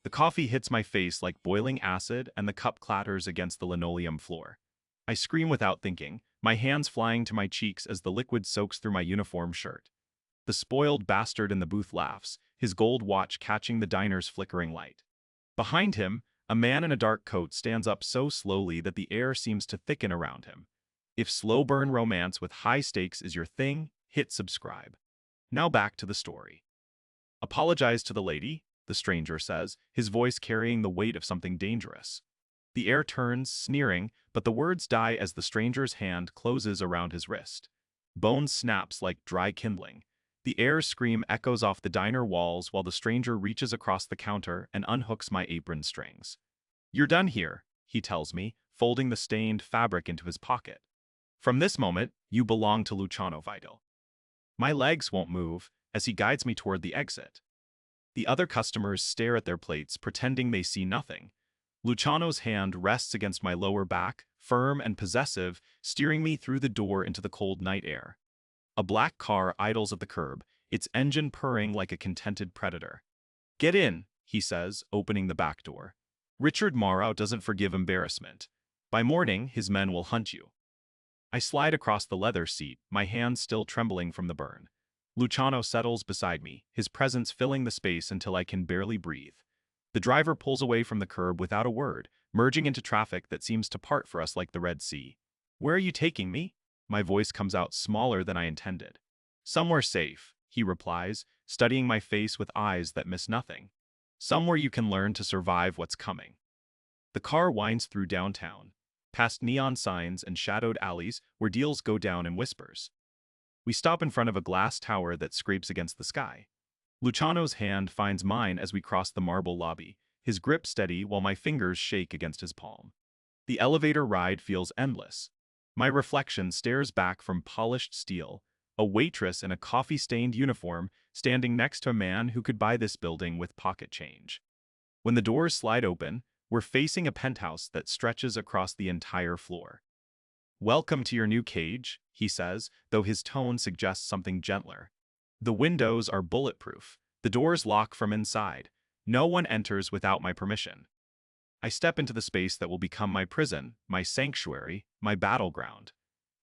The coffee hits my face like boiling acid and the cup clatters against the linoleum floor. I scream without thinking, my hands flying to my cheeks as the liquid soaks through my uniform shirt. The spoiled bastard in the booth laughs, his gold watch catching the diner's flickering light. Behind him, a man in a dark coat stands up so slowly that the air seems to thicken around him. If slow burn romance with high stakes is your thing, hit subscribe. Now back to the story. Apologize to the lady, the stranger says, his voice carrying the weight of something dangerous. The air turns, sneering, but the words die as the stranger's hand closes around his wrist. Bone snaps like dry kindling. The air's scream echoes off the diner walls while the stranger reaches across the counter and unhooks my apron strings. You're done here, he tells me, folding the stained fabric into his pocket. From this moment, you belong to Luciano Vidal. My legs won't move as he guides me toward the exit. The other customers stare at their plates, pretending they see nothing. Luciano's hand rests against my lower back, firm and possessive, steering me through the door into the cold night air. A black car idles at the curb, its engine purring like a contented predator. Get in, he says, opening the back door. Richard Morrow doesn't forgive embarrassment. By morning, his men will hunt you. I slide across the leather seat, my hands still trembling from the burn. Luciano settles beside me, his presence filling the space until I can barely breathe. The driver pulls away from the curb without a word, merging into traffic that seems to part for us like the Red Sea. Where are you taking me? My voice comes out smaller than I intended. Somewhere safe, he replies, studying my face with eyes that miss nothing. Somewhere you can learn to survive what's coming. The car winds through downtown, past neon signs and shadowed alleys where deals go down in whispers. We stop in front of a glass tower that scrapes against the sky. Luciano's hand finds mine as we cross the marble lobby, his grip steady while my fingers shake against his palm. The elevator ride feels endless. My reflection stares back from polished steel, a waitress in a coffee-stained uniform standing next to a man who could buy this building with pocket change. When the doors slide open, we're facing a penthouse that stretches across the entire floor. Welcome to your new cage, he says, though his tone suggests something gentler. The windows are bulletproof. The doors lock from inside. No one enters without my permission. I step into the space that will become my prison, my sanctuary, my battleground.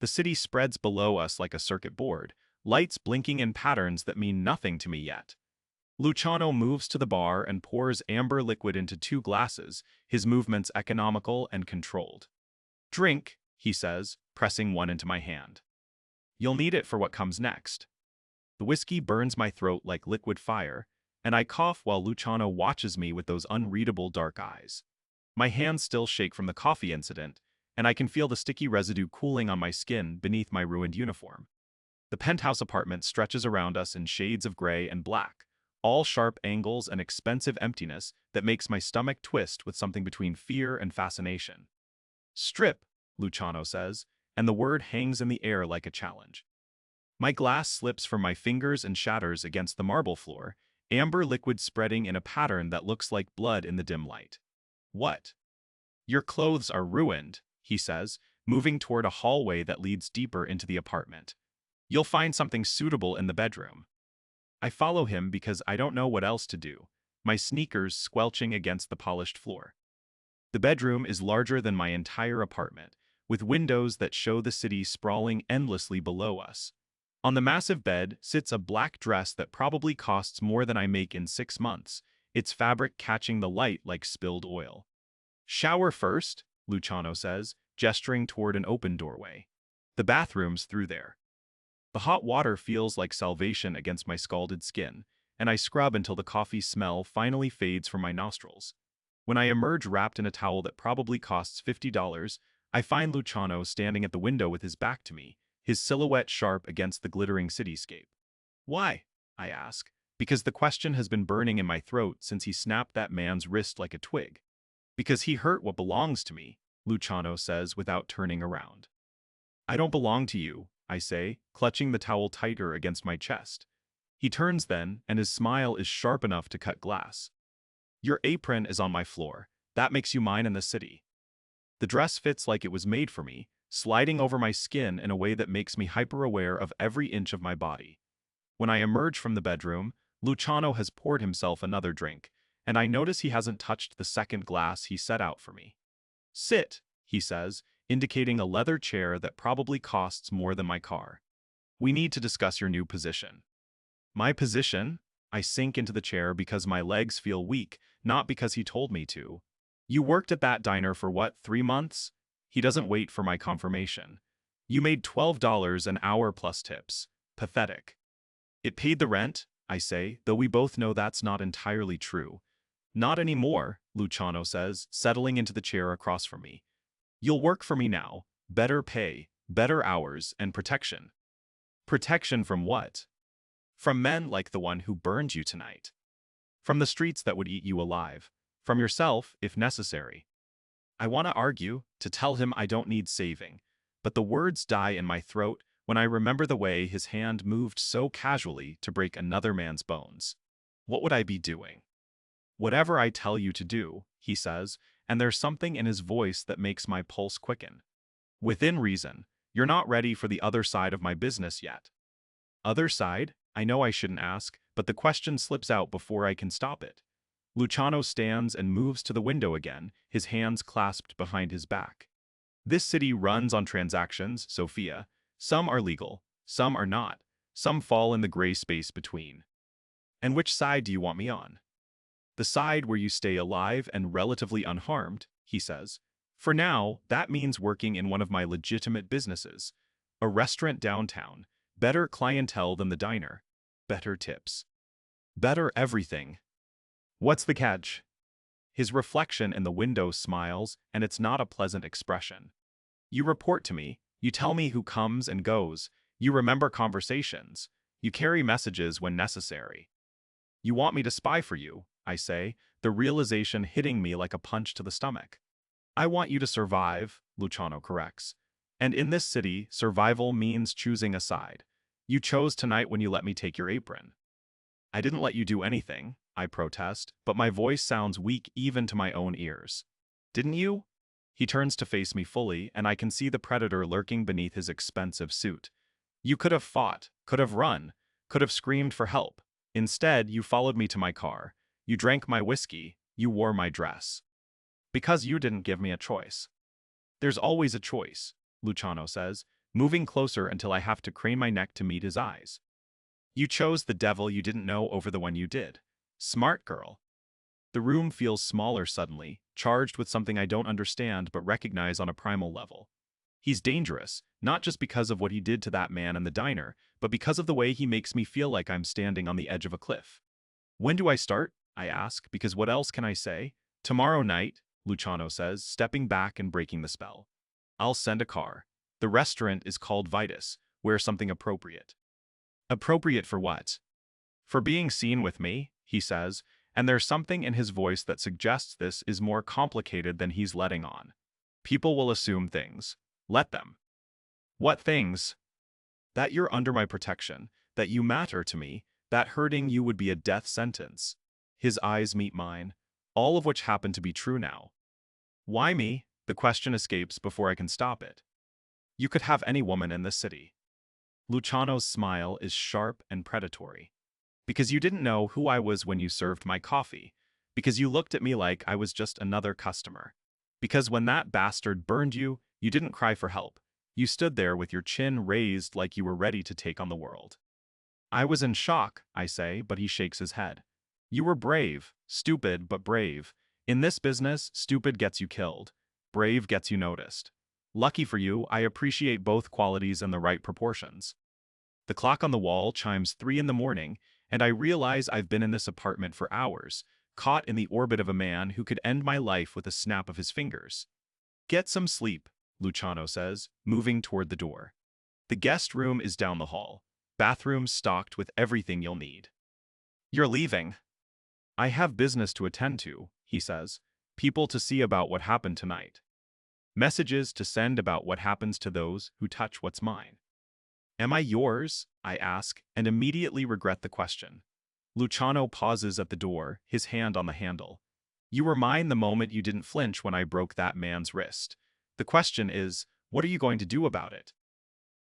The city spreads below us like a circuit board, lights blinking in patterns that mean nothing to me yet. Luciano moves to the bar and pours amber liquid into 2 glasses, his movements economical and controlled. Drink, he says, pressing one into my hand. You'll need it for what comes next. The whiskey burns my throat like liquid fire, and I cough while Luciano watches me with those unreadable dark eyes. My hands still shake from the coffee incident, and I can feel the sticky residue cooling on my skin beneath my ruined uniform. The penthouse apartment stretches around us in shades of gray and black, all sharp angles and expensive emptiness that makes my stomach twist with something between fear and fascination. Strip, Luciano says, and the word hangs in the air like a challenge. My glass slips from my fingers and shatters against the marble floor, amber liquid spreading in a pattern that looks like blood in the dim light. What? Your clothes are ruined, he says, moving toward a hallway that leads deeper into the apartment. You'll find something suitable in the bedroom. I follow him because I don't know what else to do, my sneakers squelching against the polished floor. The bedroom is larger than my entire apartment, with windows that show the city sprawling endlessly below us. On the massive bed sits a black dress that probably costs more than I make in 6 months, its fabric catching the light like spilled oil. Shower first, Luciano says, gesturing toward an open doorway. The bathroom's through there. The hot water feels like salvation against my scalded skin, and I scrub until the coffee smell finally fades from my nostrils. When I emerge wrapped in a towel that probably costs $50, I find Luciano standing at the window with his back to me, his silhouette sharp against the glittering cityscape. Why? I ask, because the question has been burning in my throat since he snapped that man's wrist like a twig. Because he hurt what belongs to me, Luciano says without turning around. I don't belong to you, I say, clutching the towel tighter against my chest. He turns then, and his smile is sharp enough to cut glass. Your apron is on my floor. That makes you mine in the city. The dress fits like it was made for me, sliding over my skin in a way that makes me hyper-aware of every inch of my body. When I emerge from the bedroom, Luciano has poured himself another drink, and I notice he hasn't touched the second glass he set out for me. Sit, he says, indicating a leather chair that probably costs more than my car. We need to discuss your new position. My position? I sink into the chair because my legs feel weak, not because he told me to. You worked at that diner for what, 3 months? He doesn't wait for my confirmation. You made $12 an hour plus tips. Pathetic. It paid the rent, I say, though we both know that's not entirely true. Not anymore, Luciano says, settling into the chair across from me. You'll work for me now. Better pay, better hours, and protection. Protection from what? From men like the one who burned you tonight. From the streets that would eat you alive. From yourself, if necessary. I want to argue, to tell him I don't need saving, but the words die in my throat when I remember the way his hand moved so casually to break another man's bones. What would I be doing? Whatever I tell you to do, he says, and there's something in his voice that makes my pulse quicken. Within reason, you're not ready for the other side of my business yet. Other side? I know I shouldn't ask, but the question slips out before I can stop it. Luciano stands and moves to the window again, his hands clasped behind his back. This city runs on transactions, Sophia. Some are legal, some are not, some fall in the gray space between. And which side do you want me on? The side where you stay alive and relatively unharmed, he says. For now, that means working in one of my legitimate businesses. A restaurant downtown, better clientele than the diner, better tips. Better everything. What's the catch? His reflection in the window smiles, and it's not a pleasant expression. You report to me, you tell me who comes and goes, you remember conversations, you carry messages when necessary. You want me to spy for you, I say, the realization hitting me like a punch to the stomach. I want you to survive, Luciano corrects. And in this city, survival means choosing a side. You chose tonight when you let me take your apron. I didn't let you do anything, I protest, but my voice sounds weak even to my own ears. Didn't you? He turns to face me fully, and I can see the predator lurking beneath his expensive suit. You could have fought, could have run, could have screamed for help. Instead, you followed me to my car. You drank my whiskey. You wore my dress. Because you didn't give me a choice. There's always a choice, Luciano says, moving closer until I have to crane my neck to meet his eyes. You chose the devil you didn't know over the one you did. Smart girl. The room feels smaller suddenly, charged with something I don't understand but recognize on a primal level. He's dangerous, not just because of what he did to that man in the diner, but because of the way he makes me feel like I'm standing on the edge of a cliff. When do I start? I ask, because what else can I say? Tomorrow night, Luciano says, stepping back and breaking the spell. I'll send a car. The restaurant is called Waitress. Wear something appropriate. Appropriate for what? For being seen with me, he says, and there's something in his voice that suggests this is more complicated than he's letting on. People will assume things. Let them. What things? That you're under my protection, that you matter to me, that hurting you would be a death sentence. His eyes meet mine, all of which happen to be true now. Why me? The question escapes before I can stop it. You could have any woman in this city. Luciano's smile is sharp and predatory. Because you didn't know who I was when you served my coffee. Because you looked at me like I was just another customer. Because when that bastard burned you, you didn't cry for help. You stood there with your chin raised like you were ready to take on the world. I was in shock, I say, but he shakes his head. You were brave, stupid but brave. In this business, stupid gets you killed. Brave gets you noticed. Lucky for you, I appreciate both qualities in the right proportions. The clock on the wall chimes 3 in the morning, and I realize I've been in this apartment for hours, caught in the orbit of a man who could end my life with a snap of his fingers. Get some sleep, Luciano says, moving toward the door. The guest room is down the hall. Bathrooms stocked with everything you'll need. You're leaving. I have business to attend to, he says. People to see about what happened tonight. Messages to send about what happens to those who touch what's mine. Am I yours? I ask, and immediately regret the question. Luciano pauses at the door, his hand on the handle. You were mine the moment you didn't flinch when I broke that man's wrist. The question is, what are you going to do about it?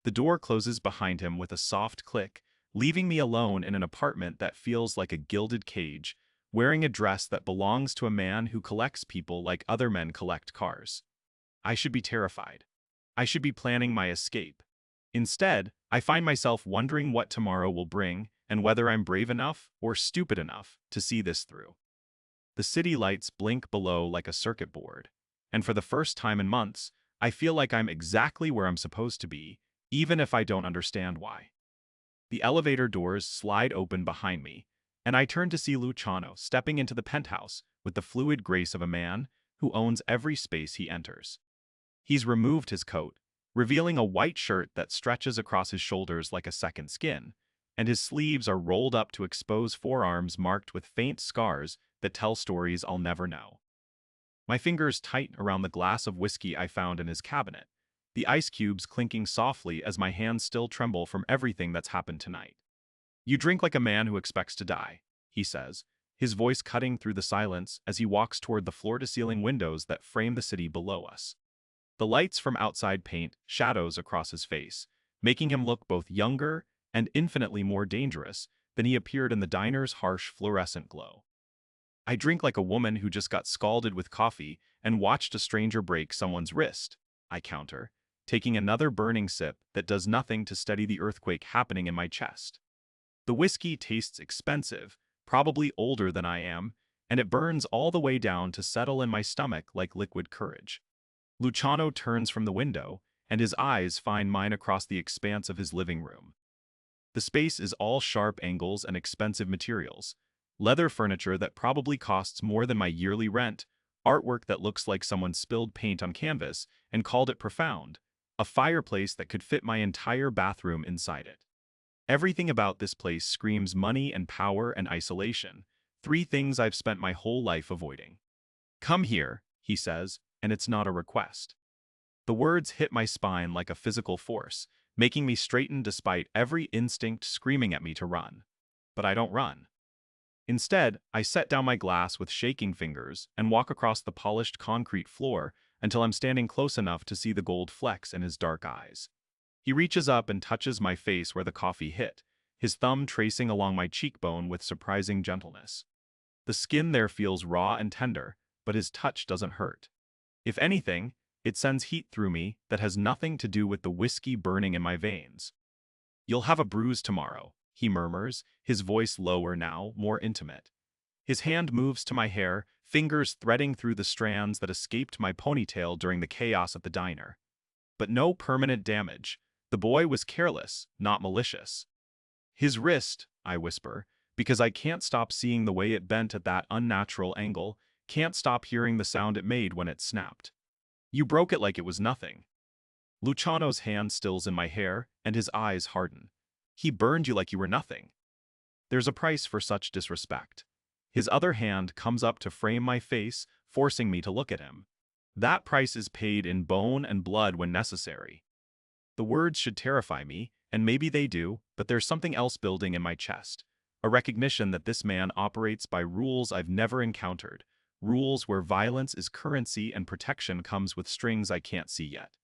The door closes behind him with a soft click, leaving me alone in an apartment that feels like a gilded cage, wearing a dress that belongs to a man who collects people like other men collect cars. I should be terrified. I should be planning my escape. Instead, I find myself wondering what tomorrow will bring and whether I'm brave enough or stupid enough to see this through. The city lights blink below like a circuit board, and for the first time in months, I feel like I'm exactly where I'm supposed to be, even if I don't understand why. The elevator doors slide open behind me, and I turn to see Luciano stepping into the penthouse with the fluid grace of a man who owns every space he enters. He's removed his coat, revealing a white shirt that stretches across his shoulders like a second skin, and his sleeves are rolled up to expose forearms marked with faint scars that tell stories I'll never know. My fingers tighten around the glass of whiskey I found in his cabinet, the ice cubes clinking softly as my hands still tremble from everything that's happened tonight. "You drink like a man who expects to die," he says, his voice cutting through the silence as he walks toward the floor-to-ceiling windows that frame the city below us. The lights from outside paint shadows across his face, making him look both younger and infinitely more dangerous than he appeared in the diner's harsh fluorescent glow. "I drink like a woman who just got scalded with coffee and watched a stranger break someone's wrist," I counter, taking another burning sip that does nothing to steady the earthquake happening in my chest. The whiskey tastes expensive, probably older than I am, and it burns all the way down to settle in my stomach like liquid courage. Luciano turns from the window, and his eyes find mine across the expanse of his living room. The space is all sharp angles and expensive materials. Leather furniture that probably costs more than my yearly rent, artwork that looks like someone spilled paint on canvas and called it profound, a fireplace that could fit my entire bathroom inside it. Everything about this place screams money and power and isolation, three things I've spent my whole life avoiding. "Come here," he says, and it's not a request. The words hit my spine like a physical force, making me straighten despite every instinct screaming at me to run. But I don't run. Instead, I set down my glass with shaking fingers and walk across the polished concrete floor until I'm standing close enough to see the gold flecks in his dark eyes. He reaches up and touches my face where the coffee hit, his thumb tracing along my cheekbone with surprising gentleness. The skin there feels raw and tender, but his touch doesn't hurt. If anything, it sends heat through me that has nothing to do with the whiskey burning in my veins. "You'll have a bruise tomorrow," he murmurs, his voice lower now, more intimate. His hand moves to my hair, fingers threading through the strands that escaped my ponytail during the chaos at the diner. But no permanent damage. The boy was careless, not malicious. "His wrist," I whisper, because I can't stop seeing the way it bent at that unnatural angle, can't stop hearing the sound it made when it snapped. "You broke it like it was nothing." Luciano's hand stills in my hair, and his eyes harden. "He burned you like you were nothing." There's a price for such disrespect. His other hand comes up to frame my face, forcing me to look at him. That price is paid in bone and blood when necessary. The words should terrify me, and maybe they do, but there's something else building in my chest. A recognition that this man operates by rules I've never encountered, rules where violence is currency and protection comes with strings I can't see yet.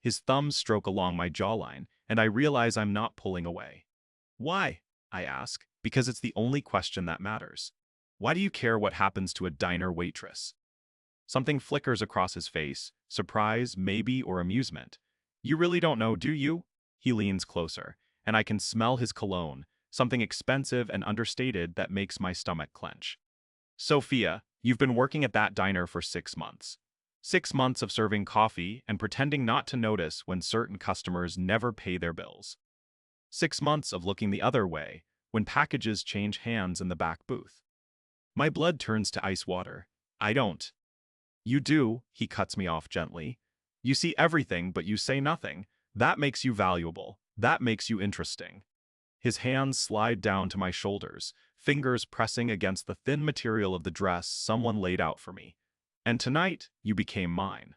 His thumbs stroke along my jawline, and I realize I'm not pulling away. "Why?" I ask, because it's the only question that matters. "Why do you care what happens to a diner waitress?" Something flickers across his face, surprise, maybe, or amusement. "You really don't know, do you?" He leans closer, and I can smell his cologne, something expensive and understated that makes my stomach clench. "Sophia, you've been working at that diner for 6 months. 6 months of serving coffee and pretending not to notice when certain customers never pay their bills. 6 months of looking the other way when packages change hands in the back booth." My blood turns to ice water. "I don't." "You do," he cuts me off gently. "You see everything, but you say nothing. That makes you valuable. That makes you interesting." His hands slide down to my shoulders, fingers pressing against the thin material of the dress someone laid out for me. "And tonight, you became mine."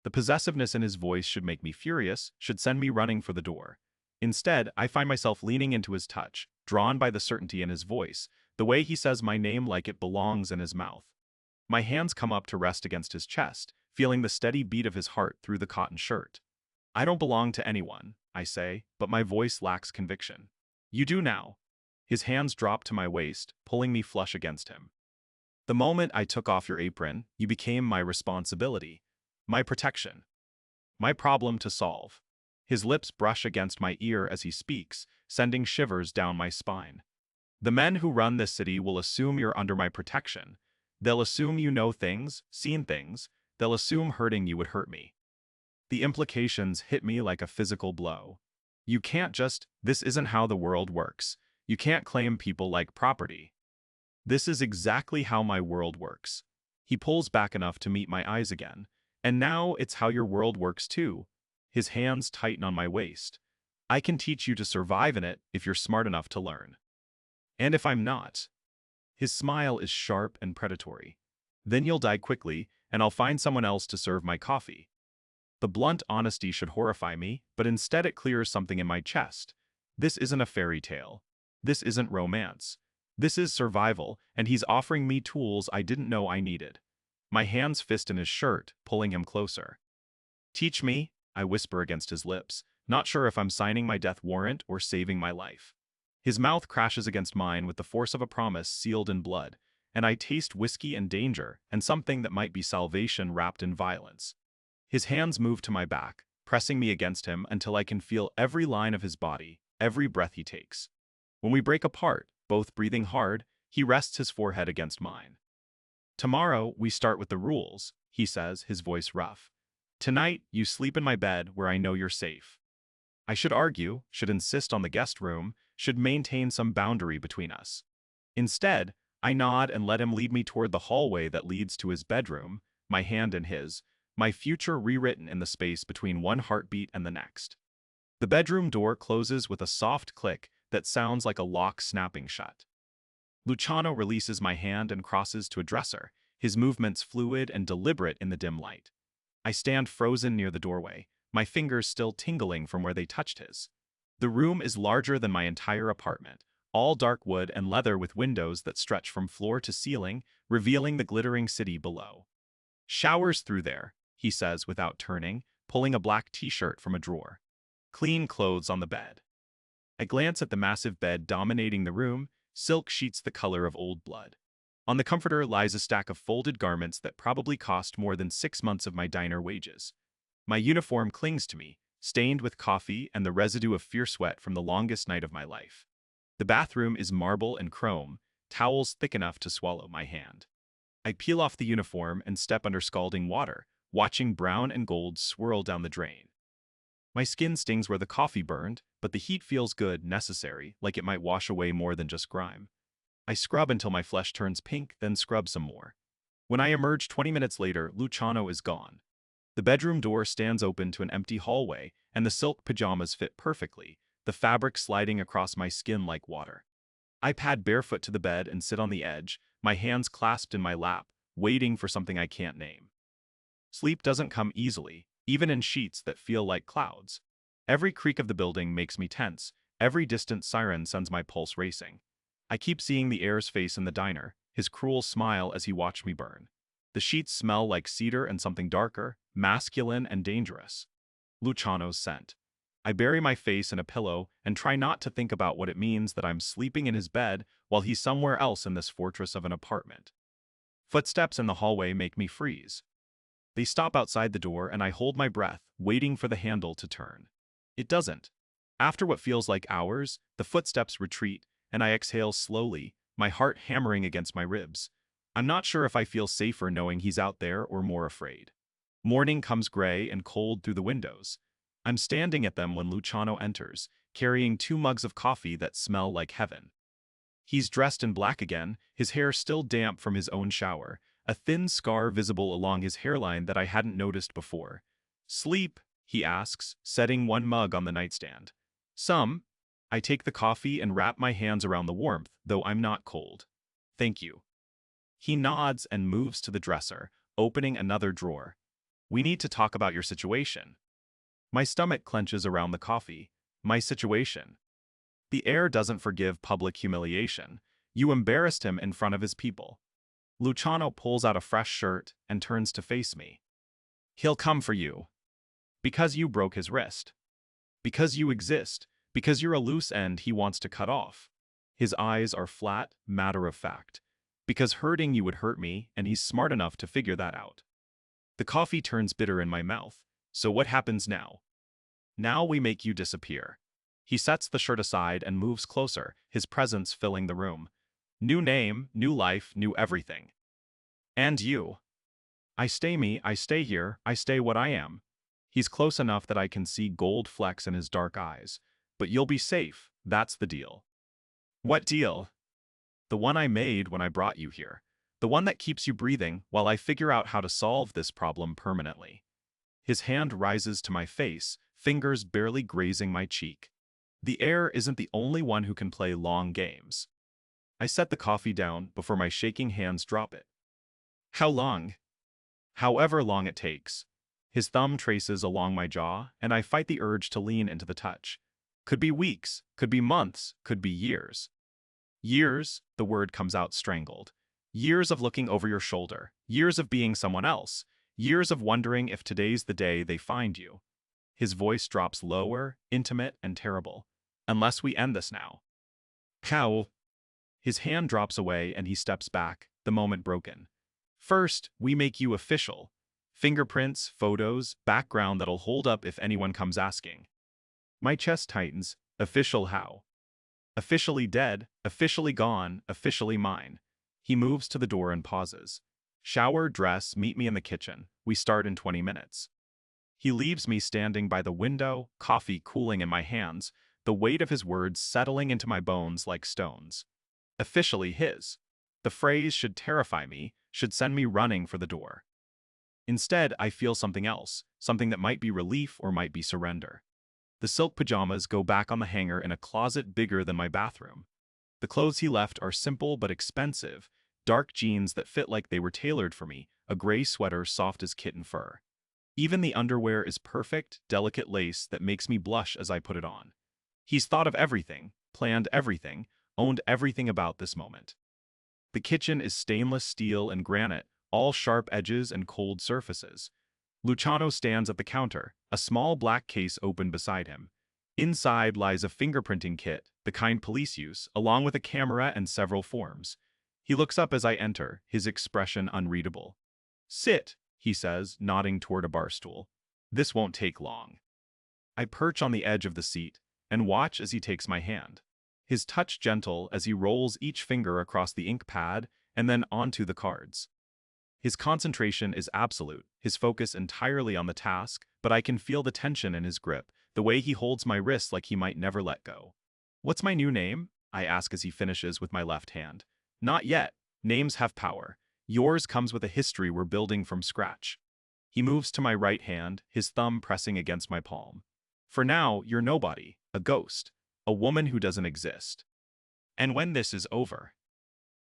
The possessiveness in his voice should make me furious, should send me running for the door. Instead, I find myself leaning into his touch, drawn by the certainty in his voice, the way he says my name like it belongs in his mouth. My hands come up to rest against his chest, feeling the steady beat of his heart through the cotton shirt. "I don't belong to anyone," I say, but my voice lacks conviction. "You do now." His hands drop to my waist, pulling me flush against him. The moment I took off your apron, you became my responsibility, my protection, my problem to solve. His lips brush against my ear as he speaks, sending shivers down my spine. The men who run this city will assume you're under my protection. They'll assume you know things, seen things. They'll assume hurting you would hurt me. The implications hit me like a physical blow. You can't just, this isn't how the world works. You can't claim people like property. This is exactly how my world works. He pulls back enough to meet my eyes again. And now it's how your world works too. His hands tighten on my waist. I can teach you to survive in it if you're smart enough to learn. And if I'm not? His smile is sharp and predatory. Then you'll die quickly, and I'll find someone else to serve my coffee. The blunt honesty should horrify me, but instead it clears something in my chest. This isn't a fairy tale. This isn't romance. This is survival, and he's offering me tools I didn't know I needed. My hands fist in his shirt, pulling him closer. Teach me, I whisper against his lips, not sure if I'm signing my death warrant or saving my life. His mouth crashes against mine with the force of a promise sealed in blood, and I taste whiskey and danger and something that might be salvation wrapped in violence. His hands move to my back, pressing me against him until I can feel every line of his body, every breath he takes. When we break apart, both breathing hard, he rests his forehead against mine. Tomorrow, we start with the rules, he says, his voice rough. Tonight, you sleep in my bed where I know you're safe. I should argue, should insist on the guest room, should maintain some boundary between us. Instead, I nod and let him lead me toward the hallway that leads to his bedroom, my hand in his, my future rewritten in the space between one heartbeat and the next. The bedroom door closes with a soft click that sounds like a lock snapping shut. Luciano releases my hand and crosses to a dresser, his movements fluid and deliberate in the dim light. I stand frozen near the doorway, my fingers still tingling from where they touched his. The room is larger than my entire apartment, all dark wood and leather with windows that stretch from floor to ceiling, revealing the glittering city below. Showers through there, he says without turning, pulling a black t-shirt from a drawer. Clean clothes on the bed. I glance at the massive bed dominating the room, silk sheets the color of old blood. On the comforter lies a stack of folded garments that probably cost more than 6 months of my diner wages. My uniform clings to me, stained with coffee and the residue of fierce sweat from the longest night of my life. The bathroom is marble and chrome, towels thick enough to swallow my hand. I peel off the uniform and step under scalding water, watching brown and gold swirl down the drain. My skin stings where the coffee burned, but the heat feels good, necessary, like it might wash away more than just grime. I scrub until my flesh turns pink, then scrub some more. When I emerge 20 minutes later, Luciano is gone. The bedroom door stands open to an empty hallway, and the silk pajamas fit perfectly, the fabric sliding across my skin like water. I pad barefoot to the bed and sit on the edge, my hands clasped in my lap, waiting for something I can't name. Sleep doesn't come easily, even in sheets that feel like clouds. Every creak of the building makes me tense, every distant siren sends my pulse racing. I keep seeing the heir's face in the diner, his cruel smile as he watched me burn. The sheets smell like cedar and something darker, masculine and dangerous. Luciano's scent. I bury my face in a pillow and try not to think about what it means that I'm sleeping in his bed while he's somewhere else in this fortress of an apartment. Footsteps in the hallway make me freeze. They stop outside the door and I hold my breath, waiting for the handle to turn. It doesn't. After what feels like hours, the footsteps retreat, and I exhale slowly, my heart hammering against my ribs. I'm not sure if I feel safer knowing he's out there or more afraid. Morning comes gray and cold through the windows. I'm standing at them when Luciano enters, carrying 2 mugs of coffee that smell like heaven. He's dressed in black again, his hair still damp from his own shower, a thin scar visible along his hairline that I hadn't noticed before. "Sleep?" he asks, setting 1 mug on the nightstand. "Some." I take the coffee and wrap my hands around the warmth, though I'm not cold. "Thank you." He nods and moves to the dresser, opening another drawer. "We need to talk about your situation." My stomach clenches around the coffee. My situation. The heir doesn't forgive public humiliation. You embarrassed him in front of his people. Luciano pulls out a fresh shirt and turns to face me. "He'll come for you. Because you broke his wrist. Because you exist. Because you're a loose end he wants to cut off." His eyes are flat, matter of fact. Because hurting you would hurt me, and he's smart enough to figure that out. The coffee turns bitter in my mouth. So what happens now? Now we make you disappear. He sets the shirt aside and moves closer, his presence filling the room. New name, new life, new everything. And you. I stay me, I stay here, I stay what I am. He's close enough that I can see gold flecks in his dark eyes. But you'll be safe, that's the deal. What deal? The one I made when I brought you here. The one that keeps you breathing while I figure out how to solve this problem permanently. His hand rises to my face, fingers barely grazing my cheek. The air isn't the only one who can play long games. I set the coffee down before my shaking hands drop it. How long? However long it takes. His thumb traces along my jaw, and I fight the urge to lean into the touch. Could be weeks, could be months, could be years. Years, the word comes out strangled. Years of looking over your shoulder, years of being someone else, years of wondering if today's the day they find you. His voice drops lower, intimate, and terrible. Unless we end this now. How? His hand drops away and he steps back, the moment broken. First, we make you official. Fingerprints, photos, background that'll hold up if anyone comes asking. My chest tightens. Official how? Officially dead, officially gone, officially mine. He moves to the door and pauses. Shower, dress, meet me in the kitchen. We start in 20 minutes. He leaves me standing by the window, coffee cooling in my hands, the weight of his words settling into my bones like stones. Officially his. The phrase should terrify me, should send me running for the door. Instead, I feel something else, something that might be relief or might be surrender. The silk pajamas go back on the hanger in a closet bigger than my bathroom. The clothes he left are simple but expensive, dark jeans that fit like they were tailored for me, a gray sweater soft as kitten fur. Even the underwear is perfect, delicate lace that makes me blush as I put it on. He's thought of everything, planned everything, owned everything about this moment. The kitchen is stainless steel and granite, all sharp edges and cold surfaces. Luciano stands at the counter, a small black case open beside him. Inside lies a fingerprinting kit, the kind police use, along with a camera and several forms. He looks up as I enter, his expression unreadable. Sit, he says, nodding toward a bar stool. This won't take long. I perch on the edge of the seat and watch as he takes my hand. His touch gentle as he rolls each finger across the ink pad and then onto the cards. His concentration is absolute, his focus entirely on the task, but I can feel the tension in his grip, the way he holds my wrist like he might never let go. What's my new name? I ask as he finishes with my left hand. Not yet. Names have power. Yours comes with a history we're building from scratch. He moves to my right hand, his thumb pressing against my palm. For now, you're nobody, a ghost, a woman who doesn't exist. And when this is over,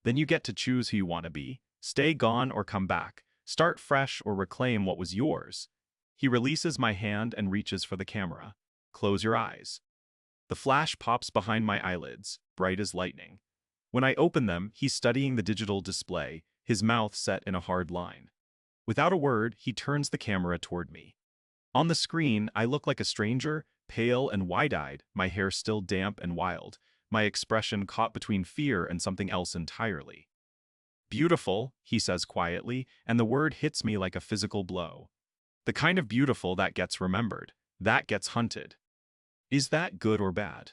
then you get to choose who you want to be, stay gone or come back, start fresh or reclaim what was yours. He releases my hand and reaches for the camera. Close your eyes. The flash pops behind my eyelids, bright as lightning. When I open them, he's studying the digital display, his mouth set in a hard line. Without a word, he turns the camera toward me. On the screen, I look like a stranger, pale and wide-eyed, my hair still damp and wild, my expression caught between fear and something else entirely. Beautiful, he says quietly, and the word hits me like a physical blow. The kind of beautiful that gets remembered, that gets hunted. Is that good or bad?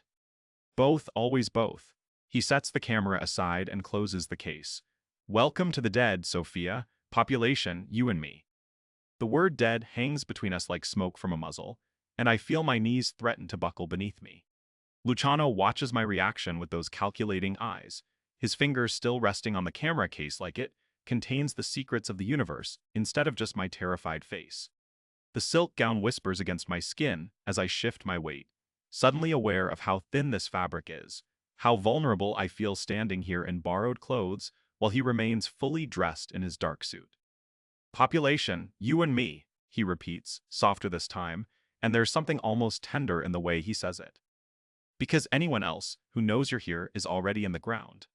Both, always both. He sets the camera aside and closes the case. Welcome to the dead, Sophia. Population, you and me. The word dead hangs between us like smoke from a muzzle, and I feel my knees threaten to buckle beneath me. Luciano watches my reaction with those calculating eyes, his fingers still resting on the camera case like it contains the secrets of the universe instead of just my terrified face. The silk gown whispers against my skin as I shift my weight, suddenly aware of how thin this fabric is, how vulnerable I feel standing here in borrowed clothes while he remains fully dressed in his dark suit. Population, you and me, he repeats, softer this time, and there's something almost tender in the way he says it. Because anyone else who knows you're here is already in the ground.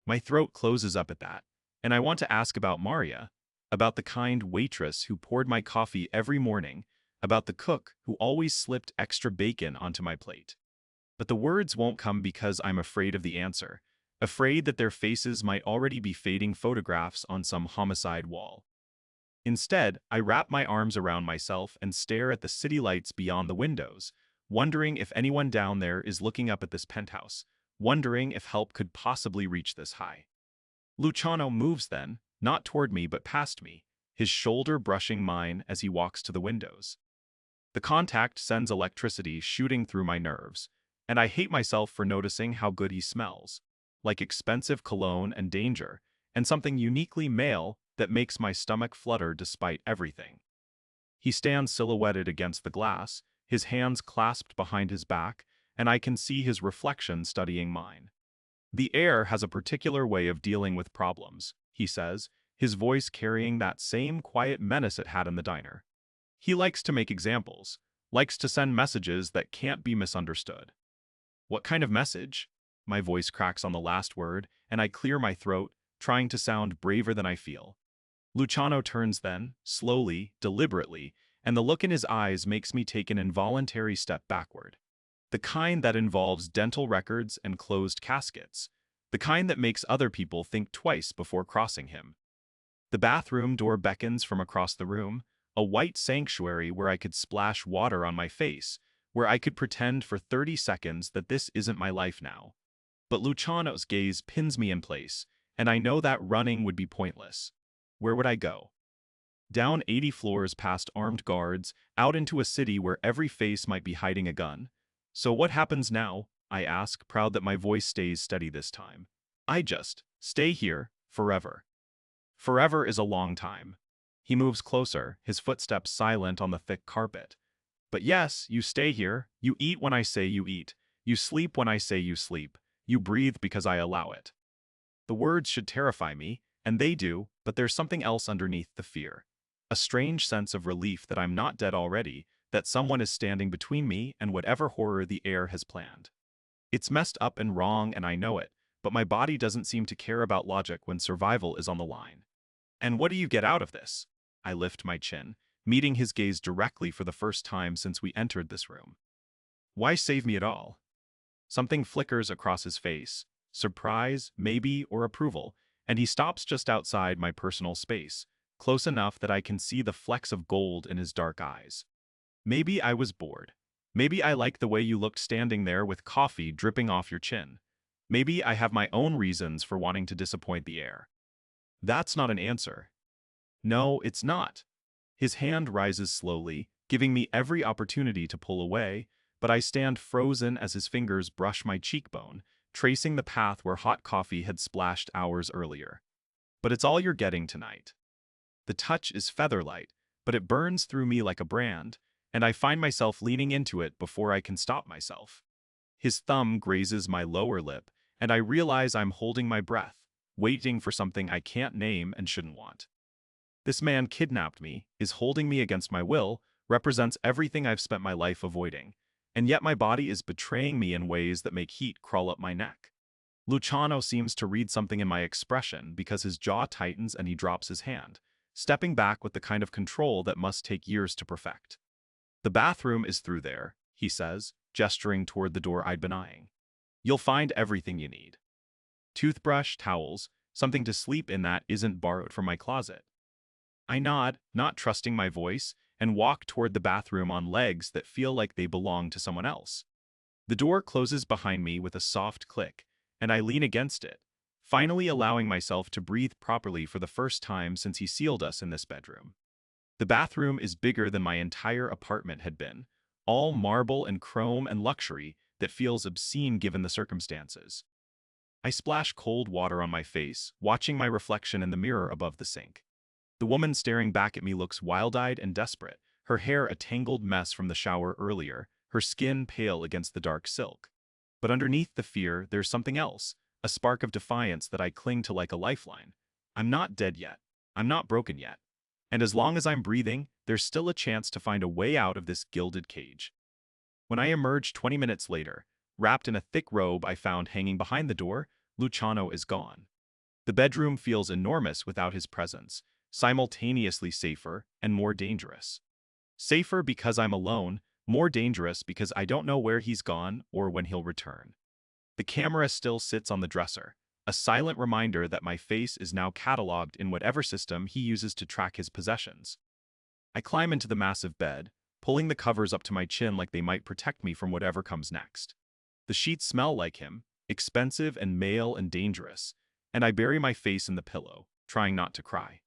My throat closes up at that, and I want to ask about Maria, about the kind waitress who poured my coffee every morning, about the cook who always slipped extra bacon onto my plate. But the words won't come because I'm afraid of the answer, afraid that their faces might already be fading photographs on some homicide wall. Instead, I wrap my arms around myself and stare at the city lights beyond the windows, wondering if anyone down there is looking up at this penthouse, wondering if help could possibly reach this high. Luciano moves then, not toward me but past me, his shoulder brushing mine as he walks to the windows. The contact sends electricity shooting through my nerves, and I hate myself for noticing how good he smells, like expensive cologne and danger, and something uniquely male that makes my stomach flutter despite everything. He stands silhouetted against the glass, his hands clasped behind his back, and I can see his reflection studying mine. The air has a particular way of dealing with problems, he says, his voice carrying that same quiet menace it had in the diner. He likes to make examples, likes to send messages that can't be misunderstood. What kind of message? My voice cracks on the last word, and I clear my throat, trying to sound braver than I feel. Luciano turns then, slowly, deliberately, and the look in his eyes makes me take an involuntary step backward. The kind that involves dental records and closed caskets. The kind that makes other people think twice before crossing him. The bathroom door beckons from across the room, a white sanctuary where I could splash water on my face, where I could pretend for 30 seconds that this isn't my life now. But Luciano's gaze pins me in place, and I know that running would be pointless. Where would I go? Down 80 floors past armed guards, out into a city where every face might be hiding a gun. So what happens now? I ask, proud that my voice stays steady this time. I just stay here forever. Forever is a long time. He moves closer, his footsteps silent on the thick carpet. But yes, you stay here, you eat when I say you eat, you sleep when I say you sleep, you breathe because I allow it. The words should terrify me, and they do, but there's something else underneath the fear. A strange sense of relief that I'm not dead already, that someone is standing between me and whatever horror the air has planned. It's messed up and wrong and I know it, but my body doesn't seem to care about logic when survival is on the line. And what do you get out of this? I lift my chin, meeting his gaze directly for the first time since we entered this room. Why save me at all? Something flickers across his face, surprise, maybe, or approval, and he stops just outside my personal space, close enough that I can see the flecks of gold in his dark eyes. Maybe I was bored. Maybe I like the way you looked standing there with coffee dripping off your chin. Maybe I have my own reasons for wanting to disappoint the air. That's not an answer. No, it's not. His hand rises slowly, giving me every opportunity to pull away, but I stand frozen as his fingers brush my cheekbone, tracing the path where hot coffee had splashed hours earlier. But it's all you're getting tonight. The touch is featherlight, but it burns through me like a brand, and I find myself leaning into it before I can stop myself. His thumb grazes my lower lip, and I realize I'm holding my breath, waiting for something I can't name and shouldn't want. This man kidnapped me, is holding me against my will, represents everything I've spent my life avoiding, and yet my body is betraying me in ways that make heat crawl up my neck. Luciano seems to read something in my expression because his jaw tightens and he drops his hand, stepping back with the kind of control that must take years to perfect. The bathroom is through there, he says, gesturing toward the door I'd been eyeing. You'll find everything you need. Toothbrush, towels, something to sleep in that isn't borrowed from my closet. I nod, not trusting my voice, and walk toward the bathroom on legs that feel like they belong to someone else. The door closes behind me with a soft click, and I lean against it, finally allowing myself to breathe properly for the first time since he sealed us in this bedroom. The bathroom is bigger than my entire apartment had been, all marble and chrome and luxury that feels obscene given the circumstances. I splash cold water on my face, watching my reflection in the mirror above the sink. The woman staring back at me looks wild-eyed and desperate, her hair a tangled mess from the shower earlier, her skin pale against the dark silk. But underneath the fear, there's something else, a spark of defiance that I cling to like a lifeline. I'm not dead yet. I'm not broken yet. And as long as I'm breathing, there's still a chance to find a way out of this gilded cage. When I emerge 20 minutes later, wrapped in a thick robe I found hanging behind the door, Luciano is gone. The bedroom feels enormous without his presence, simultaneously safer and more dangerous. Safer because I'm alone, more dangerous because I don't know where he's gone or when he'll return. The camera still sits on the dresser, a silent reminder that my face is now cataloged in whatever system he uses to track his possessions. I climb into the massive bed, pulling the covers up to my chin like they might protect me from whatever comes next. The sheets smell like him, expensive and male and dangerous, and I bury my face in the pillow, trying not to cry.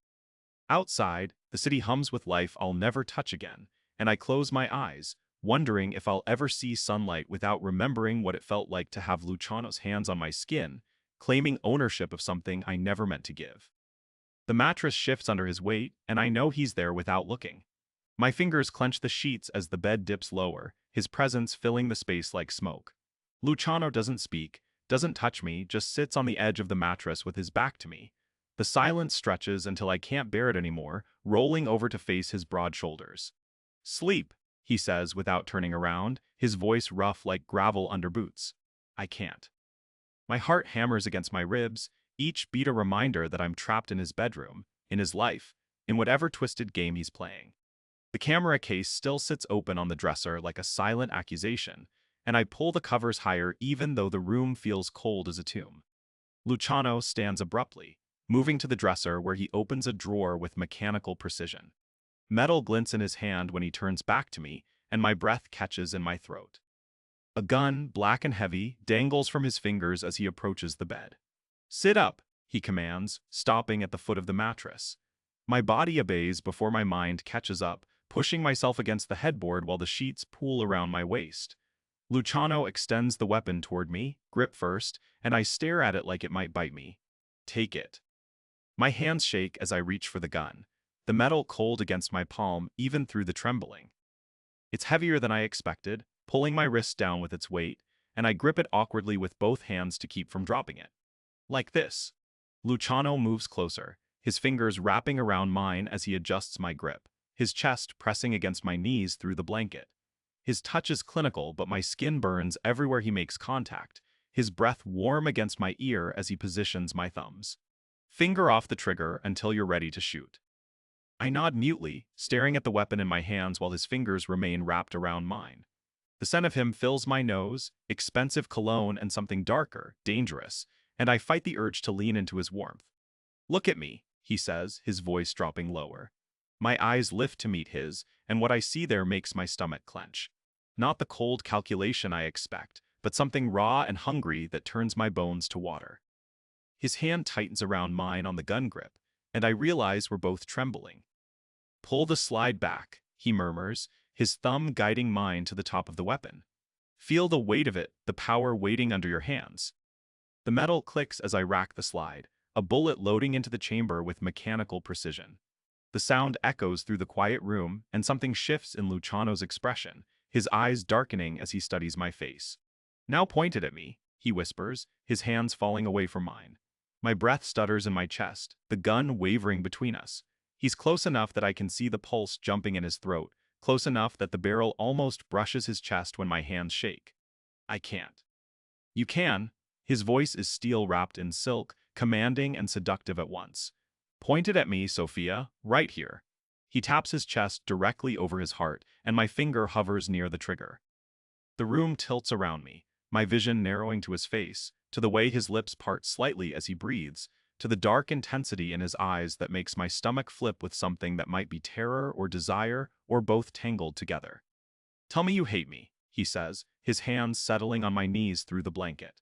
Outside, the city hums with life I'll never touch again, and I close my eyes, wondering if I'll ever see sunlight without remembering what it felt like to have Luciano's hands on my skin, claiming ownership of something I never meant to give. The mattress shifts under his weight, and I know he's there without looking. My fingers clench the sheets as the bed dips lower, his presence filling the space like smoke. Luciano doesn't speak, doesn't touch me, just sits on the edge of the mattress with his back to me. The silence stretches until I can't bear it anymore, rolling over to face his broad shoulders. "Sleep," he says without turning around, his voice rough like gravel under boots. I can't. My heart hammers against my ribs, each beat a reminder that I'm trapped in his bedroom, in his life, in whatever twisted game he's playing. The camera case still sits open on the dresser like a silent accusation, and I pull the covers higher even though the room feels cold as a tomb. Luciano stands abruptly, moving to the dresser where he opens a drawer with mechanical precision. Metal glints in his hand when he turns back to me, and my breath catches in my throat. A gun, black and heavy, dangles from his fingers as he approaches the bed. "Sit up," he commands, stopping at the foot of the mattress. My body obeys before my mind catches up, pushing myself against the headboard while the sheets pool around my waist. Luciano extends the weapon toward me, grip first, and I stare at it like it might bite me. "Take it." My hands shake as I reach for the gun, the metal cold against my palm even through the trembling. It's heavier than I expected, pulling my wrist down with its weight, and I grip it awkwardly with both hands to keep from dropping it. Like this. Luciano moves closer, his fingers wrapping around mine as he adjusts my grip, his chest pressing against my knees through the blanket. His touch is clinical, but my skin burns everywhere he makes contact, his breath warm against my ear as he positions my thumbs. "Finger off the trigger until you're ready to shoot." I nod mutely, staring at the weapon in my hands while his fingers remain wrapped around mine. The scent of him fills my nose, expensive cologne and something darker, dangerous, and I fight the urge to lean into his warmth. "Look at me," he says, his voice dropping lower. My eyes lift to meet his, and what I see there makes my stomach clench. Not the cold calculation I expect, but something raw and hungry that turns my bones to water. His hand tightens around mine on the gun grip, and I realize we're both trembling. "Pull the slide back," he murmurs, his thumb guiding mine to the top of the weapon. "Feel the weight of it, the power waiting under your hands." The metal clicks as I rack the slide, a bullet loading into the chamber with mechanical precision. The sound echoes through the quiet room, and something shifts in Luciano's expression, his eyes darkening as he studies my face. "Now pointed at me," he whispers, his hands falling away from mine. My breath stutters in my chest, the gun wavering between us. He's close enough that I can see the pulse jumping in his throat, close enough that the barrel almost brushes his chest when my hands shake. I can't. "You can." His voice is steel wrapped in silk, commanding and seductive at once. "Point it at me, Sophia, right here." He taps his chest directly over his heart, and my finger hovers near the trigger. The room tilts around me, my vision narrowing to his face, to the way his lips part slightly as he breathes, to the dark intensity in his eyes that makes my stomach flip with something that might be terror or desire or both tangled together. "Tell me you hate me," he says, his hands settling on my knees through the blanket.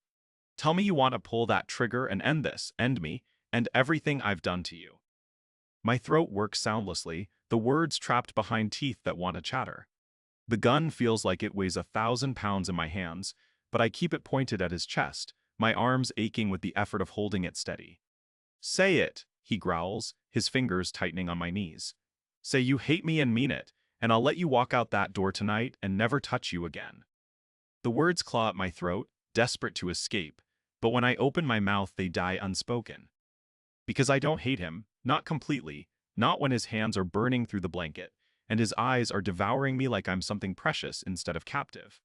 "Tell me you want to pull that trigger and end this, end me, and everything I've done to you." My throat works soundlessly, the words trapped behind teeth that want to chatter. The gun feels like it weighs 1,000 pounds in my hands, but I keep it pointed at his chest, my arms aching with the effort of holding it steady. "Say it," he growls, his fingers tightening on my knees. "Say you hate me and mean it, and I'll let you walk out that door tonight and never touch you again." The words claw at my throat, desperate to escape, but when I open my mouth they die unspoken. Because I don't hate him, not completely, not when his hands are burning through the blanket, and his eyes are devouring me like I'm something precious instead of captive.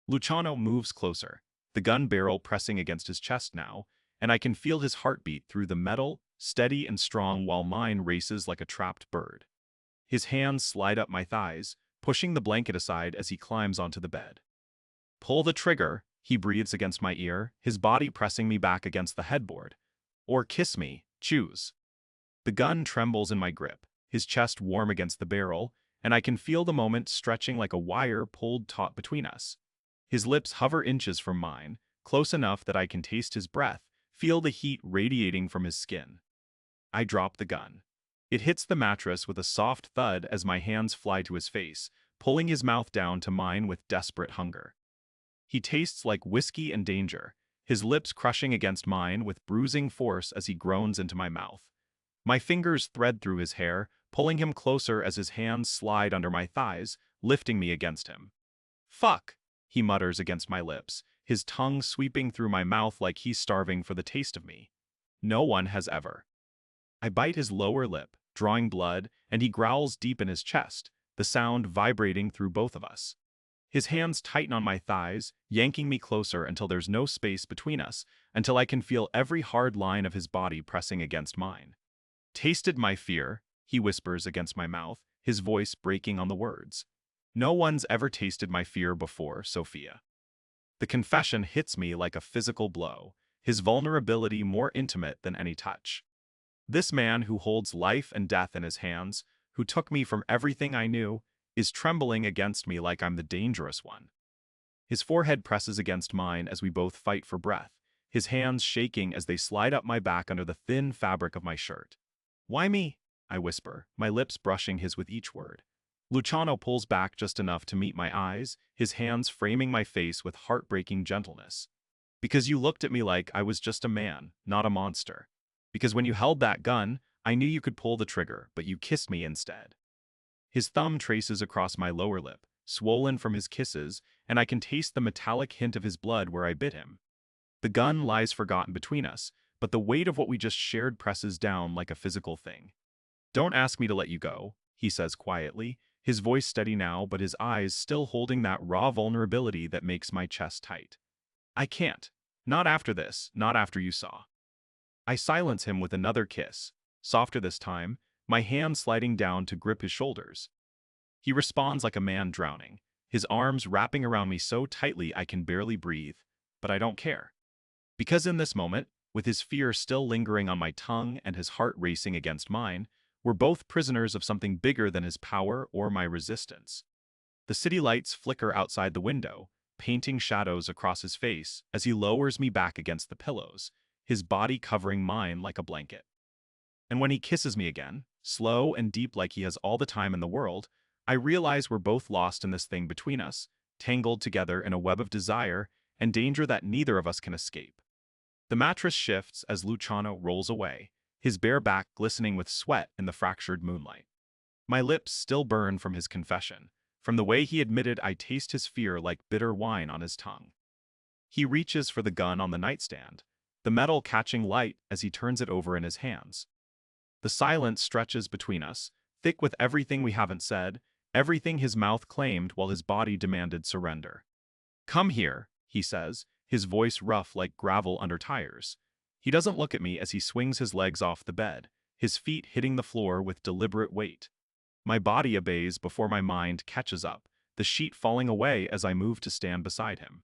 Luciano moves closer, the gun barrel pressing against his chest now, and I can feel his heartbeat through the metal, steady and strong while mine races like a trapped bird. His hands slide up my thighs, pushing the blanket aside as he climbs onto the bed. "Pull the trigger," He breathes against my ear, his body pressing me back against the headboard. Or kiss me, choose. The gun trembles in my grip, his chest warm against the barrel, and I can feel the moment stretching like a wire pulled taut between us. His lips hover inches from mine, close enough that I can taste his breath, feel the heat radiating from his skin. I drop the gun. It hits the mattress with a soft thud as my hands fly to his face, pulling his mouth down to mine with desperate hunger. He tastes like whiskey and danger, his lips crushing against mine with bruising force as he groans into my mouth. My fingers thread through his hair, pulling him closer as his hands slide under my thighs, lifting me against him. "Fuck," he mutters against my lips, his tongue sweeping through my mouth like he's starving for the taste of me. No one has ever. I bite his lower lip, drawing blood, and he growls deep in his chest, the sound vibrating through both of us. His hands tighten on my thighs, yanking me closer until there's no space between us, until I can feel every hard line of his body pressing against mine. "Tasted my fear," he whispers against my mouth, his voice breaking on the words. "No one's ever tasted my fear before, Sophia." The confession hits me like a physical blow, his vulnerability more intimate than any touch. This man who holds life and death in his hands, who took me from everything I knew, is trembling against me like I'm the dangerous one. His forehead presses against mine as we both fight for breath, his hands shaking as they slide up my back under the thin fabric of my shirt. "Why me?" I whisper, my lips brushing his with each word. Luciano pulls back just enough to meet my eyes, his hands framing my face with heartbreaking gentleness. "Because you looked at me like I was just a man, not a monster. Because when you held that gun, I knew you could pull the trigger, but you kissed me instead." His thumb traces across my lower lip, swollen from his kisses, and I can taste the metallic hint of his blood where I bit him. The gun lies forgotten between us, but the weight of what we just shared presses down like a physical thing. "Don't ask me to let you go," he says quietly, his voice steady now but his eyes still holding that raw vulnerability that makes my chest tight. "I can't. Not after this, not after you saw." I silence him with another kiss, softer this time, my hand sliding down to grip his shoulders. He responds like a man drowning, his arms wrapping around me so tightly I can barely breathe, but I don't care. Because in this moment, with his fear still lingering on my tongue and his heart racing against mine, we're both prisoners of something bigger than his power or my resistance. The city lights flicker outside the window, painting shadows across his face as he lowers me back against the pillows, his body covering mine like a blanket. And when he kisses me again, slow and deep like he has all the time in the world, I realize we're both lost in this thing between us, tangled together in a web of desire and danger that neither of us can escape. The mattress shifts as Luciano rolls away, his bare back glistening with sweat in the fractured moonlight. My lips still burn from his confession, from the way he admitted I taste his fear like bitter wine on his tongue. He reaches for the gun on the nightstand, the metal catching light as he turns it over in his hands. The silence stretches between us, thick with everything we haven't said, everything his mouth claimed while his body demanded surrender. "Come here," he says, his voice rough like gravel under tires. He doesn't look at me as he swings his legs off the bed, his feet hitting the floor with deliberate weight. My body obeys before my mind catches up, the sheet falling away as I move to stand beside him.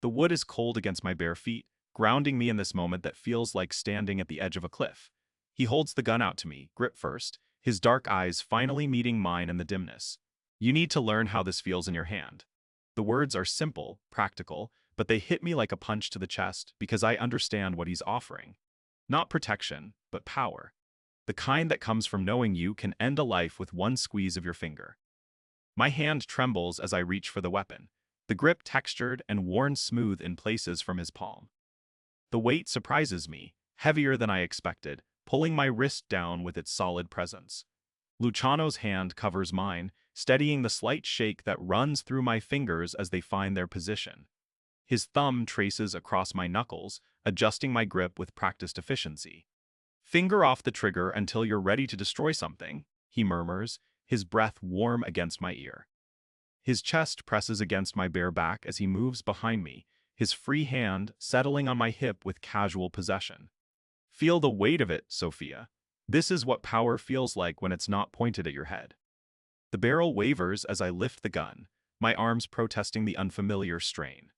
The wood is cold against my bare feet, grounding me in this moment that feels like standing at the edge of a cliff. He holds the gun out to me, grip first, his dark eyes finally meeting mine in the dimness. "You need to learn how this feels in your hand." The words are simple, practical, but they hit me like a punch to the chest because I understand what he's offering. Not protection, but power. The kind that comes from knowing you can end a life with one squeeze of your finger. My hand trembles as I reach for the weapon, the grip textured and worn smooth in places from his palm. The weight surprises me, heavier than I expected, pulling my wrist down with its solid presence. Luciano's hand covers mine, steadying the slight shake that runs through my fingers as they find their position. His thumb traces across my knuckles, adjusting my grip with practiced efficiency. "Finger off the trigger until you're ready to destroy something," he murmurs, his breath warm against my ear. His chest presses against my bare back as he moves behind me, his free hand settling on my hip with casual possession. "Feel the weight of it, Sophia. This is what power feels like when it's not pointed at your head." The barrel wavers as I lift the gun, my arms protesting the unfamiliar strain.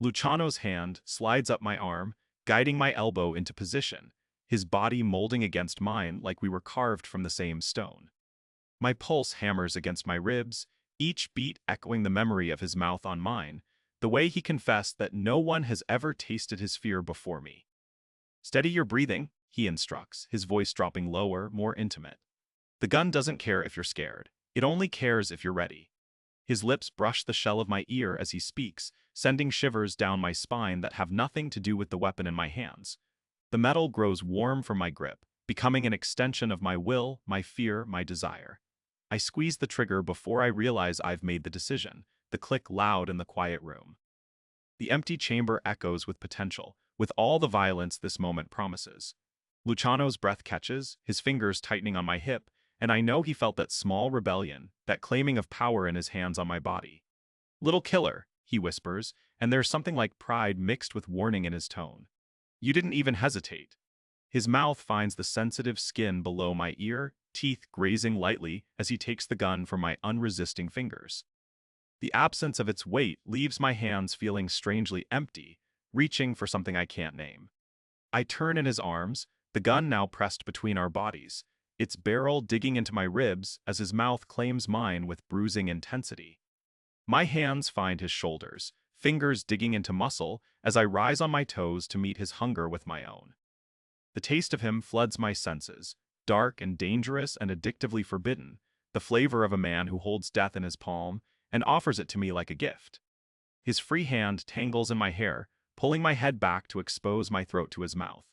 Luciano's hand slides up my arm, guiding my elbow into position, his body molding against mine like we were carved from the same stone. My pulse hammers against my ribs, each beat echoing the memory of his mouth on mine, the way he confessed that no one has ever tasted his fear before me. "Steady your breathing," he instructs, his voice dropping lower, more intimate. "The gun doesn't care if you're scared. It only cares if you're ready." His lips brush the shell of my ear as he speaks, sending shivers down my spine that have nothing to do with the weapon in my hands. The metal grows warm from my grip, becoming an extension of my will, my fear, my desire. I squeeze the trigger before I realize I've made the decision, the click loud in the quiet room. The empty chamber echoes with potential, with all the violence this moment promises. Luciano's breath catches, his fingers tightening on my hip, and I know he felt that small rebellion, that claiming of power in his hands on my body. "Little killer," he whispers, and there's something like pride mixed with warning in his tone. "You didn't even hesitate." His mouth finds the sensitive skin below my ear, teeth grazing lightly as he takes the gun from my unresisting fingers. The absence of its weight leaves my hands feeling strangely empty, reaching for something I can't name. I turn in his arms, the gun now pressed between our bodies, its barrel digging into my ribs as his mouth claims mine with bruising intensity. My hands find his shoulders, fingers digging into muscle as I rise on my toes to meet his hunger with my own. The taste of him floods my senses, dark and dangerous and addictively forbidden, the flavor of a man who holds death in his palm and offers it to me like a gift. His free hand tangles in my hair, pulling my head back to expose my throat to his mouth.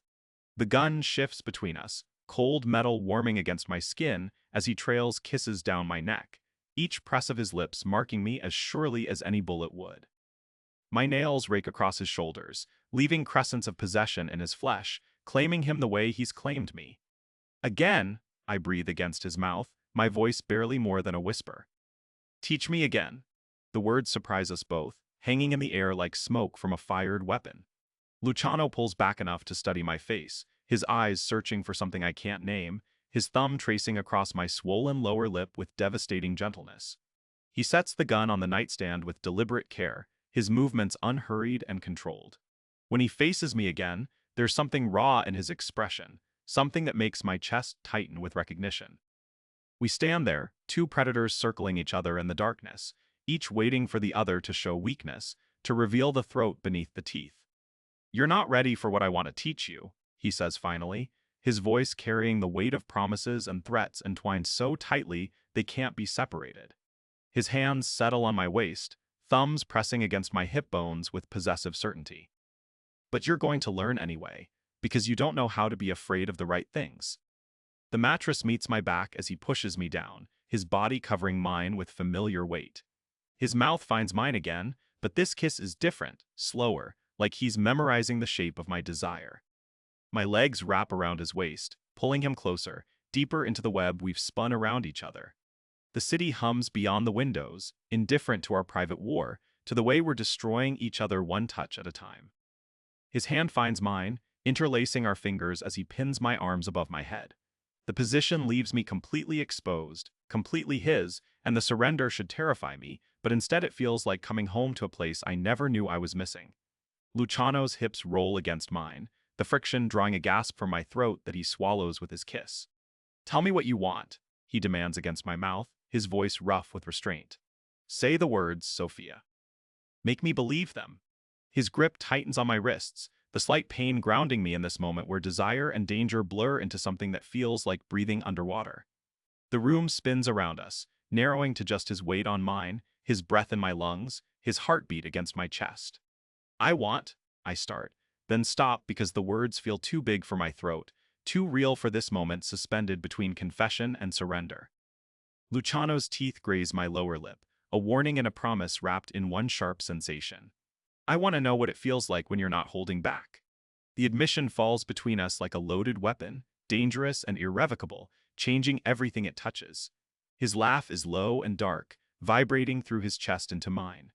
The gun shifts between us, cold metal warming against my skin as he trails kisses down my neck, each press of his lips marking me as surely as any bullet would. My nails rake across his shoulders, leaving crescents of possession in his flesh, claiming him the way he's claimed me. "Again," I breathe against his mouth, my voice barely more than a whisper. "Teach me again." The words surprise us both, hanging in the air like smoke from a fired weapon. Luciano pulls back enough to study my face, his eyes searching for something I can't name, his thumb tracing across my swollen lower lip with devastating gentleness. He sets the gun on the nightstand with deliberate care, his movements unhurried and controlled. When he faces me again, there's something raw in his expression, something that makes my chest tighten with recognition. We stand there, two predators circling each other in the darkness, each waiting for the other to show weakness, to reveal the throat beneath the teeth. "You're not ready for what I want to teach you," he says finally, his voice carrying the weight of promises and threats entwined so tightly they can't be separated. His hands settle on my waist, thumbs pressing against my hip bones with possessive certainty. "But you're going to learn anyway, because you don't know how to be afraid of the right things." The mattress meets my back as he pushes me down, his body covering mine with familiar weight. His mouth finds mine again, but this kiss is different, slower, like he's memorizing the shape of my desire. My legs wrap around his waist, pulling him closer, deeper into the web we've spun around each other. The city hums beyond the windows, indifferent to our private war, to the way we're destroying each other one touch at a time. His hand finds mine, interlacing our fingers as he pins my arms above my head. The position leaves me completely exposed, completely his, and the surrender should terrify me, but instead it feels like coming home to a place I never knew I was missing. Luciano's hips roll against mine, the friction drawing a gasp from my throat that he swallows with his kiss. "Tell me what you want," he demands against my mouth, his voice rough with restraint. "Say the words, Sophia. Make me believe them." His grip tightens on my wrists, the slight pain grounding me in this moment where desire and danger blur into something that feels like breathing underwater. The room spins around us, narrowing to just his weight on mine, his breath in my lungs, his heartbeat against my chest. I start, then stop because the words feel too big for my throat, too real for this moment suspended between confession and surrender. Luciano's teeth graze my lower lip, a warning and a promise wrapped in one sharp sensation. "I want to know what it feels like when you're not holding back." The admission falls between us like a loaded weapon, dangerous and irrevocable, changing everything it touches. His laugh is low and dark, vibrating through his chest into mine.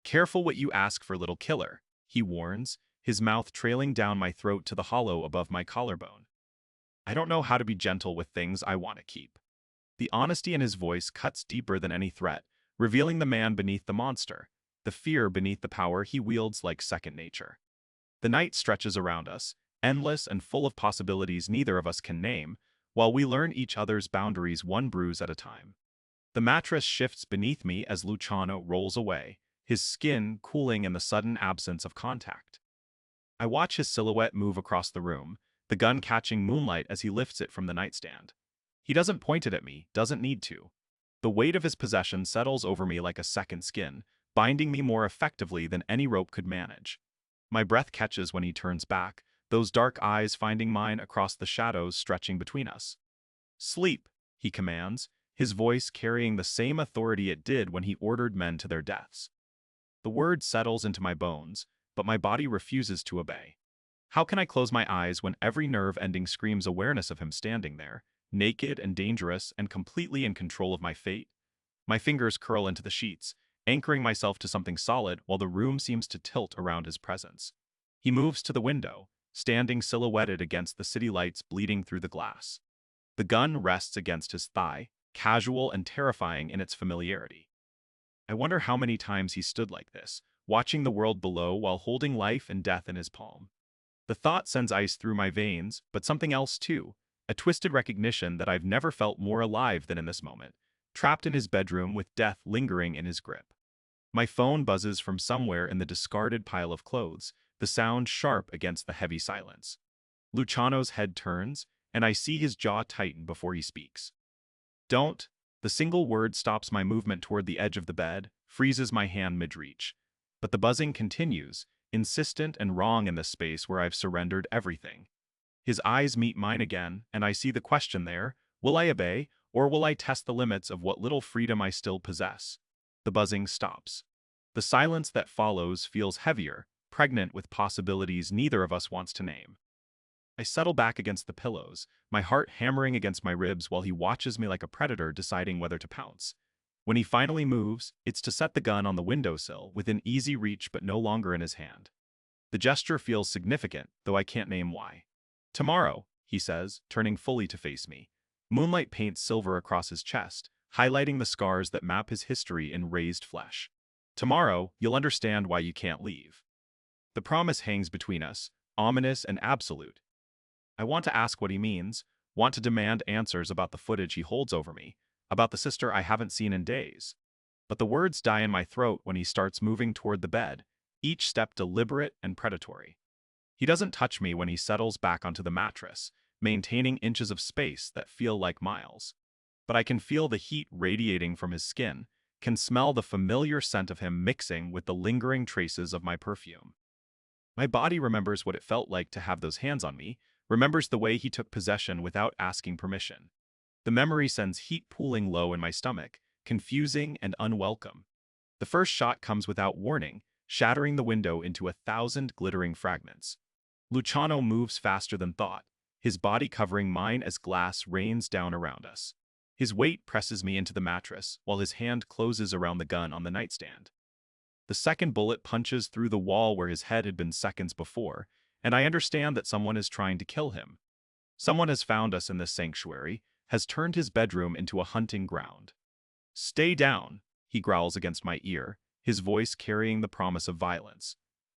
"Careful what you ask for, little killer," he warns, his mouth trailing down my throat to the hollow above my collarbone. "I don't know how to be gentle with things I want to keep." The honesty in his voice cuts deeper than any threat, revealing the man beneath the monster. the fear beneath the power he wields like second nature. The night stretches around us, endless and full of possibilities neither of us can name, while we learn each other's boundaries one bruise at a time. The mattress shifts beneath me as Luciano rolls away, his skin cooling in the sudden absence of contact. I watch his silhouette move across the room, the gun catching moonlight as he lifts it from the nightstand. He doesn't point it at me, doesn't need to. The weight of his possession settles over me like a second skin, binding me more effectively than any rope could manage. My breath catches when he turns back, those dark eyes finding mine across the shadows stretching between us. "Sleep," he commands, his voice carrying the same authority it did when he ordered men to their deaths. The word settles into my bones, but my body refuses to obey. How can I close my eyes when every nerve ending screams awareness of him standing there, naked and dangerous and completely in control of my fate? My fingers curl into the sheets, anchoring myself to something solid while the room seems to tilt around his presence. He moves to the window, standing silhouetted against the city lights bleeding through the glass. The gun rests against his thigh, casual and terrifying in its familiarity. I wonder how many times he stood like this, watching the world below while holding life and death in his palm. The thought sends ice through my veins, but something else too, a twisted recognition that I've never felt more alive than in this moment, trapped in his bedroom with death lingering in his grip. My phone buzzes from somewhere in the discarded pile of clothes, the sound sharp against the heavy silence. Luciano's head turns, and I see his jaw tighten before he speaks. "Don't." The single word stops my movement toward the edge of the bed, freezes my hand mid-reach. But the buzzing continues, insistent and wrong in this space where I've surrendered everything. His eyes meet mine again, and I see the question there: will I obey, or will I test the limits of what little freedom I still possess? The buzzing stops. The silence that follows feels heavier, pregnant with possibilities neither of us wants to name. I settle back against the pillows, my heart hammering against my ribs while he watches me like a predator deciding whether to pounce. When he finally moves, it's to set the gun on the windowsill, within easy reach but no longer in his hand. The gesture feels significant, though I can't name why. "Tomorrow," he says, turning fully to face me. Moonlight paints silver across his chest, highlighting the scars that map his history in raised flesh. "Tomorrow, you'll understand why you can't leave." The promise hangs between us, ominous and absolute. I want to ask what he means, want to demand answers about the footage he holds over me, about the sister I haven't seen in days. But the words die in my throat when he starts moving toward the bed, each step deliberate and predatory. He doesn't touch me when he settles back onto the mattress, maintaining inches of space that feel like miles. But I can feel the heat radiating from his skin, can smell the familiar scent of him mixing with the lingering traces of my perfume. My body remembers what it felt like to have those hands on me, remembers the way he took possession without asking permission. The memory sends heat pooling low in my stomach, confusing and unwelcome. The first shot comes without warning, shattering the window into 1,000 glittering fragments. Luciano moves faster than thought, his body covering mine as glass rains down around us. His weight presses me into the mattress, while his hand closes around the gun on the nightstand. The second bullet punches through the wall where his head had been seconds before, and I understand that someone is trying to kill him. Someone has found us in this sanctuary, has turned his bedroom into a hunting ground. "Stay down," he growls against my ear, his voice carrying the promise of violence.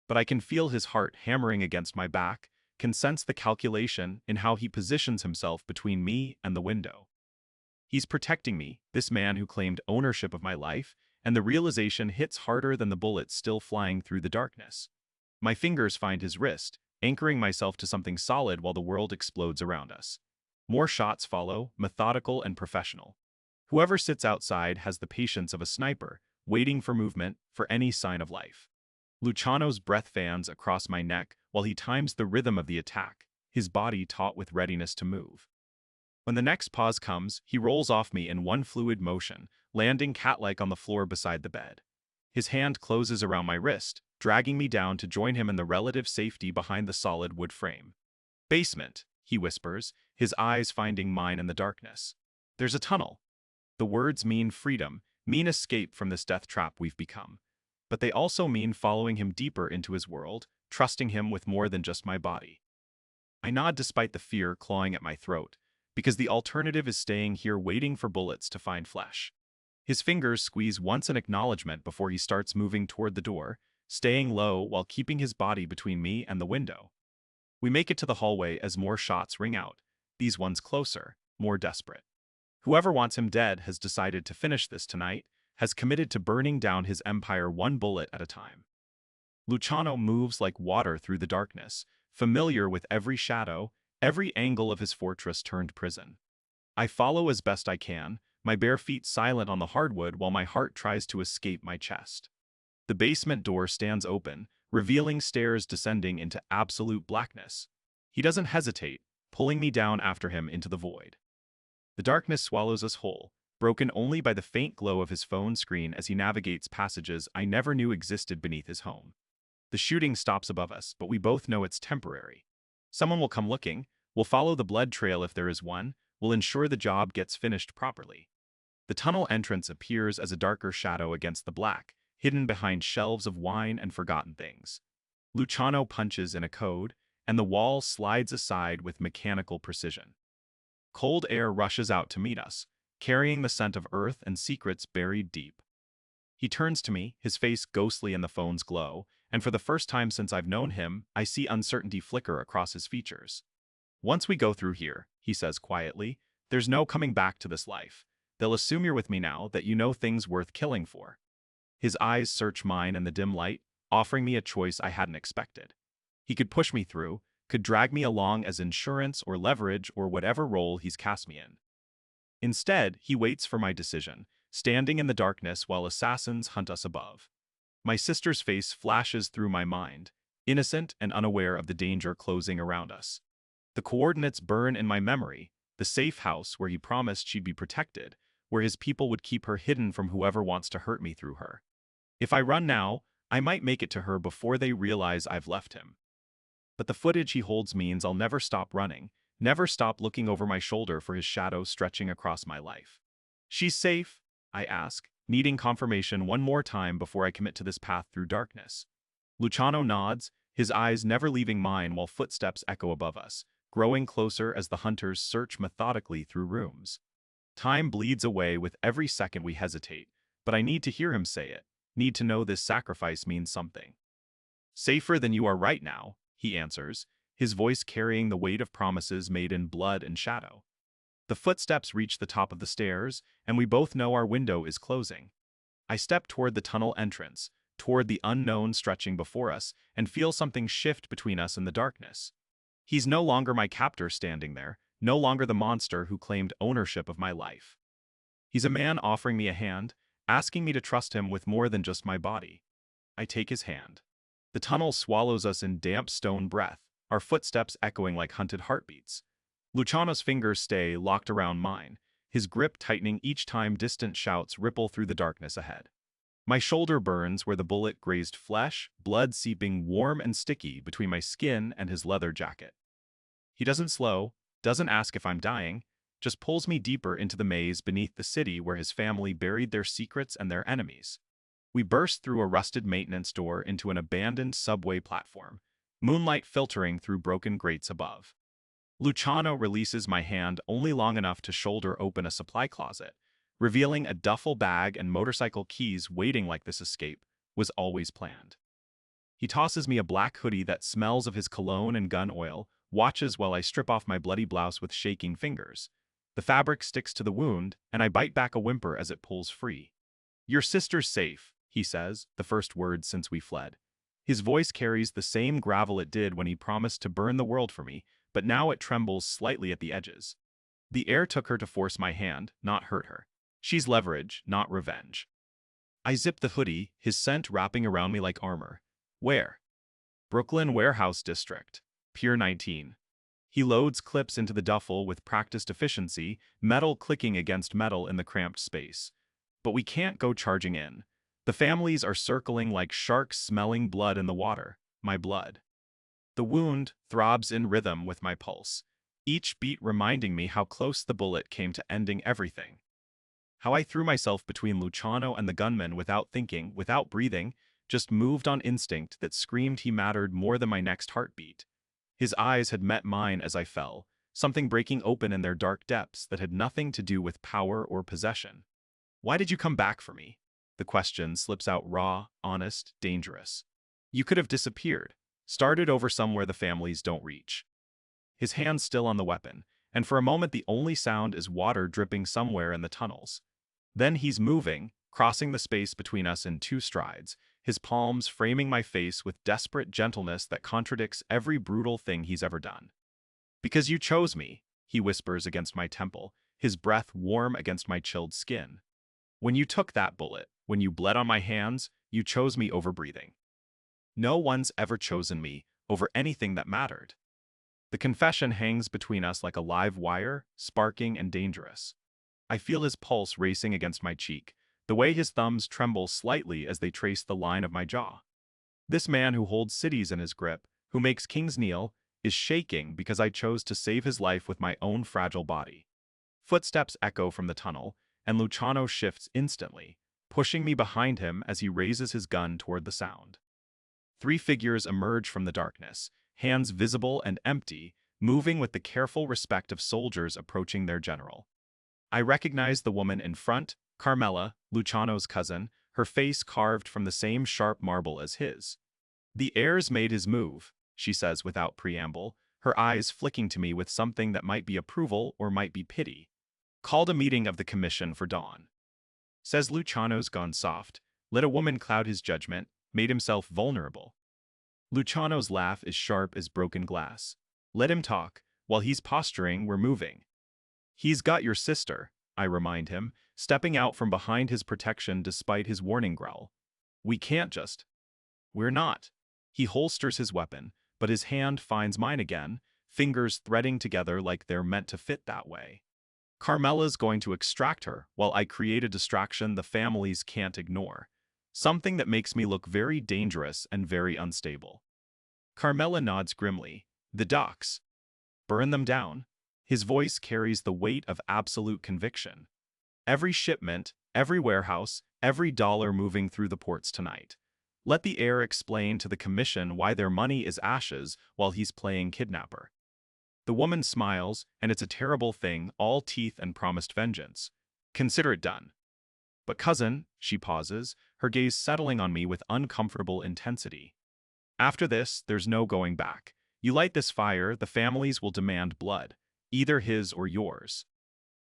But I can feel his heart hammering against my back, can sense the calculation in how he positions himself between me and the window. He's protecting me, this man who claimed ownership of my life, and the realization hits harder than the bullets still flying through the darkness. My fingers find his wrist, anchoring myself to something solid while the world explodes around us. More shots follow, methodical and professional. Whoever sits outside has the patience of a sniper, waiting for movement, for any sign of life. Luciano's breath fans across my neck while he times the rhythm of the attack, his body taut with readiness to move. When the next pause comes, he rolls off me in one fluid motion, landing cat-like on the floor beside the bed. His hand closes around my wrist, dragging me down to join him in the relative safety behind the solid wood frame. "Basement," he whispers, his eyes finding mine in the darkness. "There's a tunnel." The words mean freedom, mean escape from this death trap we've become. But they also mean following him deeper into his world, trusting him with more than just my body. I nod despite the fear clawing at my throat, because the alternative is staying here waiting for bullets to find flesh. His fingers squeeze once in acknowledgement before he starts moving toward the door, staying low while keeping his body between me and the window. We make it to the hallway as more shots ring out, these ones closer, more desperate. Whoever wants him dead has decided to finish this tonight, has committed to burning down his empire one bullet at a time. Luciano moves like water through the darkness, familiar with every shadow, every angle of his fortress turned prison. I follow as best I can, my bare feet silent on the hardwood while my heart tries to escape my chest. The basement door stands open, revealing stairs descending into absolute blackness. He doesn't hesitate, pulling me down after him into the void. The darkness swallows us whole, broken only by the faint glow of his phone screen as he navigates passages I never knew existed beneath his home. The shooting stops above us, but we both know it's temporary. Someone will come looking, we'll follow the blood trail if there is one, we'll ensure the job gets finished properly. The tunnel entrance appears as a darker shadow against the black, hidden behind shelves of wine and forgotten things. Luciano punches in a code, and the wall slides aside with mechanical precision. Cold air rushes out to meet us, carrying the scent of earth and secrets buried deep. He turns to me, his face ghostly in the phone's glow, and for the first time since I've known him, I see uncertainty flicker across his features. "Once we go through here," he says quietly, "there's no coming back to this life. They'll assume you're with me now, that you know things worth killing for." His eyes search mine in the dim light, offering me a choice I hadn't expected. He could push me through, could drag me along as insurance or leverage or whatever role he's cast me in. Instead, he waits for my decision, standing in the darkness while assassins hunt us above. My sister's face flashes through my mind, innocent and unaware of the danger closing around us. The coordinates burn in my memory, the safe house where he promised she'd be protected, where his people would keep her hidden from whoever wants to hurt me through her. If I run now, I might make it to her before they realize I've left him. But the footage he holds means I'll never stop running, never stop looking over my shoulder for his shadow stretching across my life. "She's safe?" I ask, needing confirmation one more time before I commit to this path through darkness. Luciano nods, his eyes never leaving mine while footsteps echo above us, growing closer as the hunters search methodically through rooms. Time bleeds away with every second we hesitate, but I need to hear him say it, need to know this sacrifice means something. "Safer than you are right now," he answers, his voice carrying the weight of promises made in blood and shadow. The footsteps reach the top of the stairs, and we both know our window is closing. I step toward the tunnel entrance, toward the unknown stretching before us, and feel something shift between us in the darkness. He's no longer my captor standing there, no longer the monster who claimed ownership of my life. He's a man offering me a hand, asking me to trust him with more than just my body. I take his hand. The tunnel swallows us in damp stone breath, our footsteps echoing like hunted heartbeats. Luciano's fingers stay locked around mine, his grip tightening each time distant shouts ripple through the darkness ahead. My shoulder burns where the bullet grazed flesh, blood seeping warm and sticky between my skin and his leather jacket. He doesn't slow, doesn't ask if I'm dying, just pulls me deeper into the maze beneath the city where his family buried their secrets and their enemies. We burst through a rusted maintenance door into an abandoned subway platform, moonlight filtering through broken grates above. Luciano releases my hand only long enough to shoulder open a supply closet, revealing a duffel bag and motorcycle keys waiting like this escape was always planned. He tosses me a black hoodie that smells of his cologne and gun oil, watches while I strip off my bloody blouse with shaking fingers. The fabric sticks to the wound, and I bite back a whimper as it pulls free. "Your sister's safe," he says, the first word since we fled. His voice carries the same gravel it did when he promised to burn the world for me, but now it trembles slightly at the edges. The air took her to force my hand, not hurt her. She's leverage, not revenge. I zip the hoodie, his scent wrapping around me like armor. "Where?" "Brooklyn Warehouse District. Pier 19. He loads clips into the duffel with practiced efficiency, metal clicking against metal in the cramped space. But we can't go charging in. The families are circling like sharks smelling blood in the water, my blood. The wound throbs in rhythm with my pulse, each beat reminding me how close the bullet came to ending everything. How I threw myself between Luciano and the gunman without thinking, without breathing, just moved on instinct that screamed he mattered more than my next heartbeat. His eyes had met mine as I fell, something breaking open in their dark depths that had nothing to do with power or possession. Why did you come back for me? The question slips out raw, honest, dangerous. You could have disappeared, started over somewhere the families don't reach. His hand's still on the weapon, and for a moment the only sound is water dripping somewhere in the tunnels. Then he's moving, crossing the space between us in 2 strides, his palms framing my face with desperate gentleness that contradicts every brutal thing he's ever done. Because you chose me, he whispers against my temple, his breath warm against my chilled skin. When you took that bullet, when you bled on my hands, you chose me over breathing. No one's ever chosen me over anything that mattered. The confession hangs between us like a live wire, sparking and dangerous. I feel his pulse racing against my cheek, the way his thumbs tremble slightly as they trace the line of my jaw. This man who holds cities in his grip, who makes kings kneel, is shaking because I chose to save his life with my own fragile body. Footsteps echo from the tunnel, and Luciano shifts instantly, pushing me behind him as he raises his gun toward the sound. 3 figures emerge from the darkness, hands visible and empty, moving with the careful respect of soldiers approaching their general. I recognize the woman in front, Carmela, Luciano's cousin, her face carved from the same sharp marble as his. The heir's made his move, she says without preamble, her eyes flicking to me with something that might be approval or might be pity. Called a meeting of the commission for dawn. Says Luciano's gone soft, let a woman cloud his judgment, made himself vulnerable. Luciano's laugh is sharp as broken glass. Let him talk, while he's posturing, we're moving. He's got your sister, I remind him, stepping out from behind his protection despite his warning growl. We can't just. We're not. He holsters his weapon, but his hand finds mine again, fingers threading together like they're meant to fit that way. Carmela's going to extract her while I create a distraction the families can't ignore. Something that makes me look very dangerous and very unstable. Carmela nods grimly. The docks. Burn them down. His voice carries the weight of absolute conviction. Every shipment, every warehouse, every dollar moving through the ports tonight. Let the heir explain to the commission why their money is ashes while he's playing kidnapper. The woman smiles, and it's a terrible thing, all teeth and promised vengeance. Consider it done. But cousin, she pauses, her gaze settling on me with uncomfortable intensity. After this, there's no going back. You light this fire, the families will demand blood, either his or yours.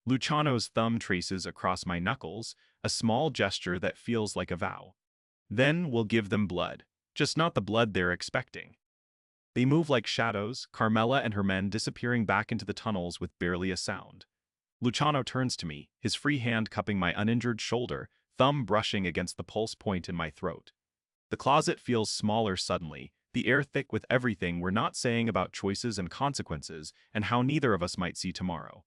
Luciano's thumb traces across my knuckles, a small gesture that feels like a vow. Then we'll give them blood, just not the blood they're expecting. They move like shadows, Carmela and her men disappearing back into the tunnels with barely a sound. Luciano turns to me, his free hand cupping my uninjured shoulder, thumb brushing against the pulse point in my throat. The closet feels smaller suddenly, the air thick with everything we're not saying about choices and consequences and how neither of us might see tomorrow.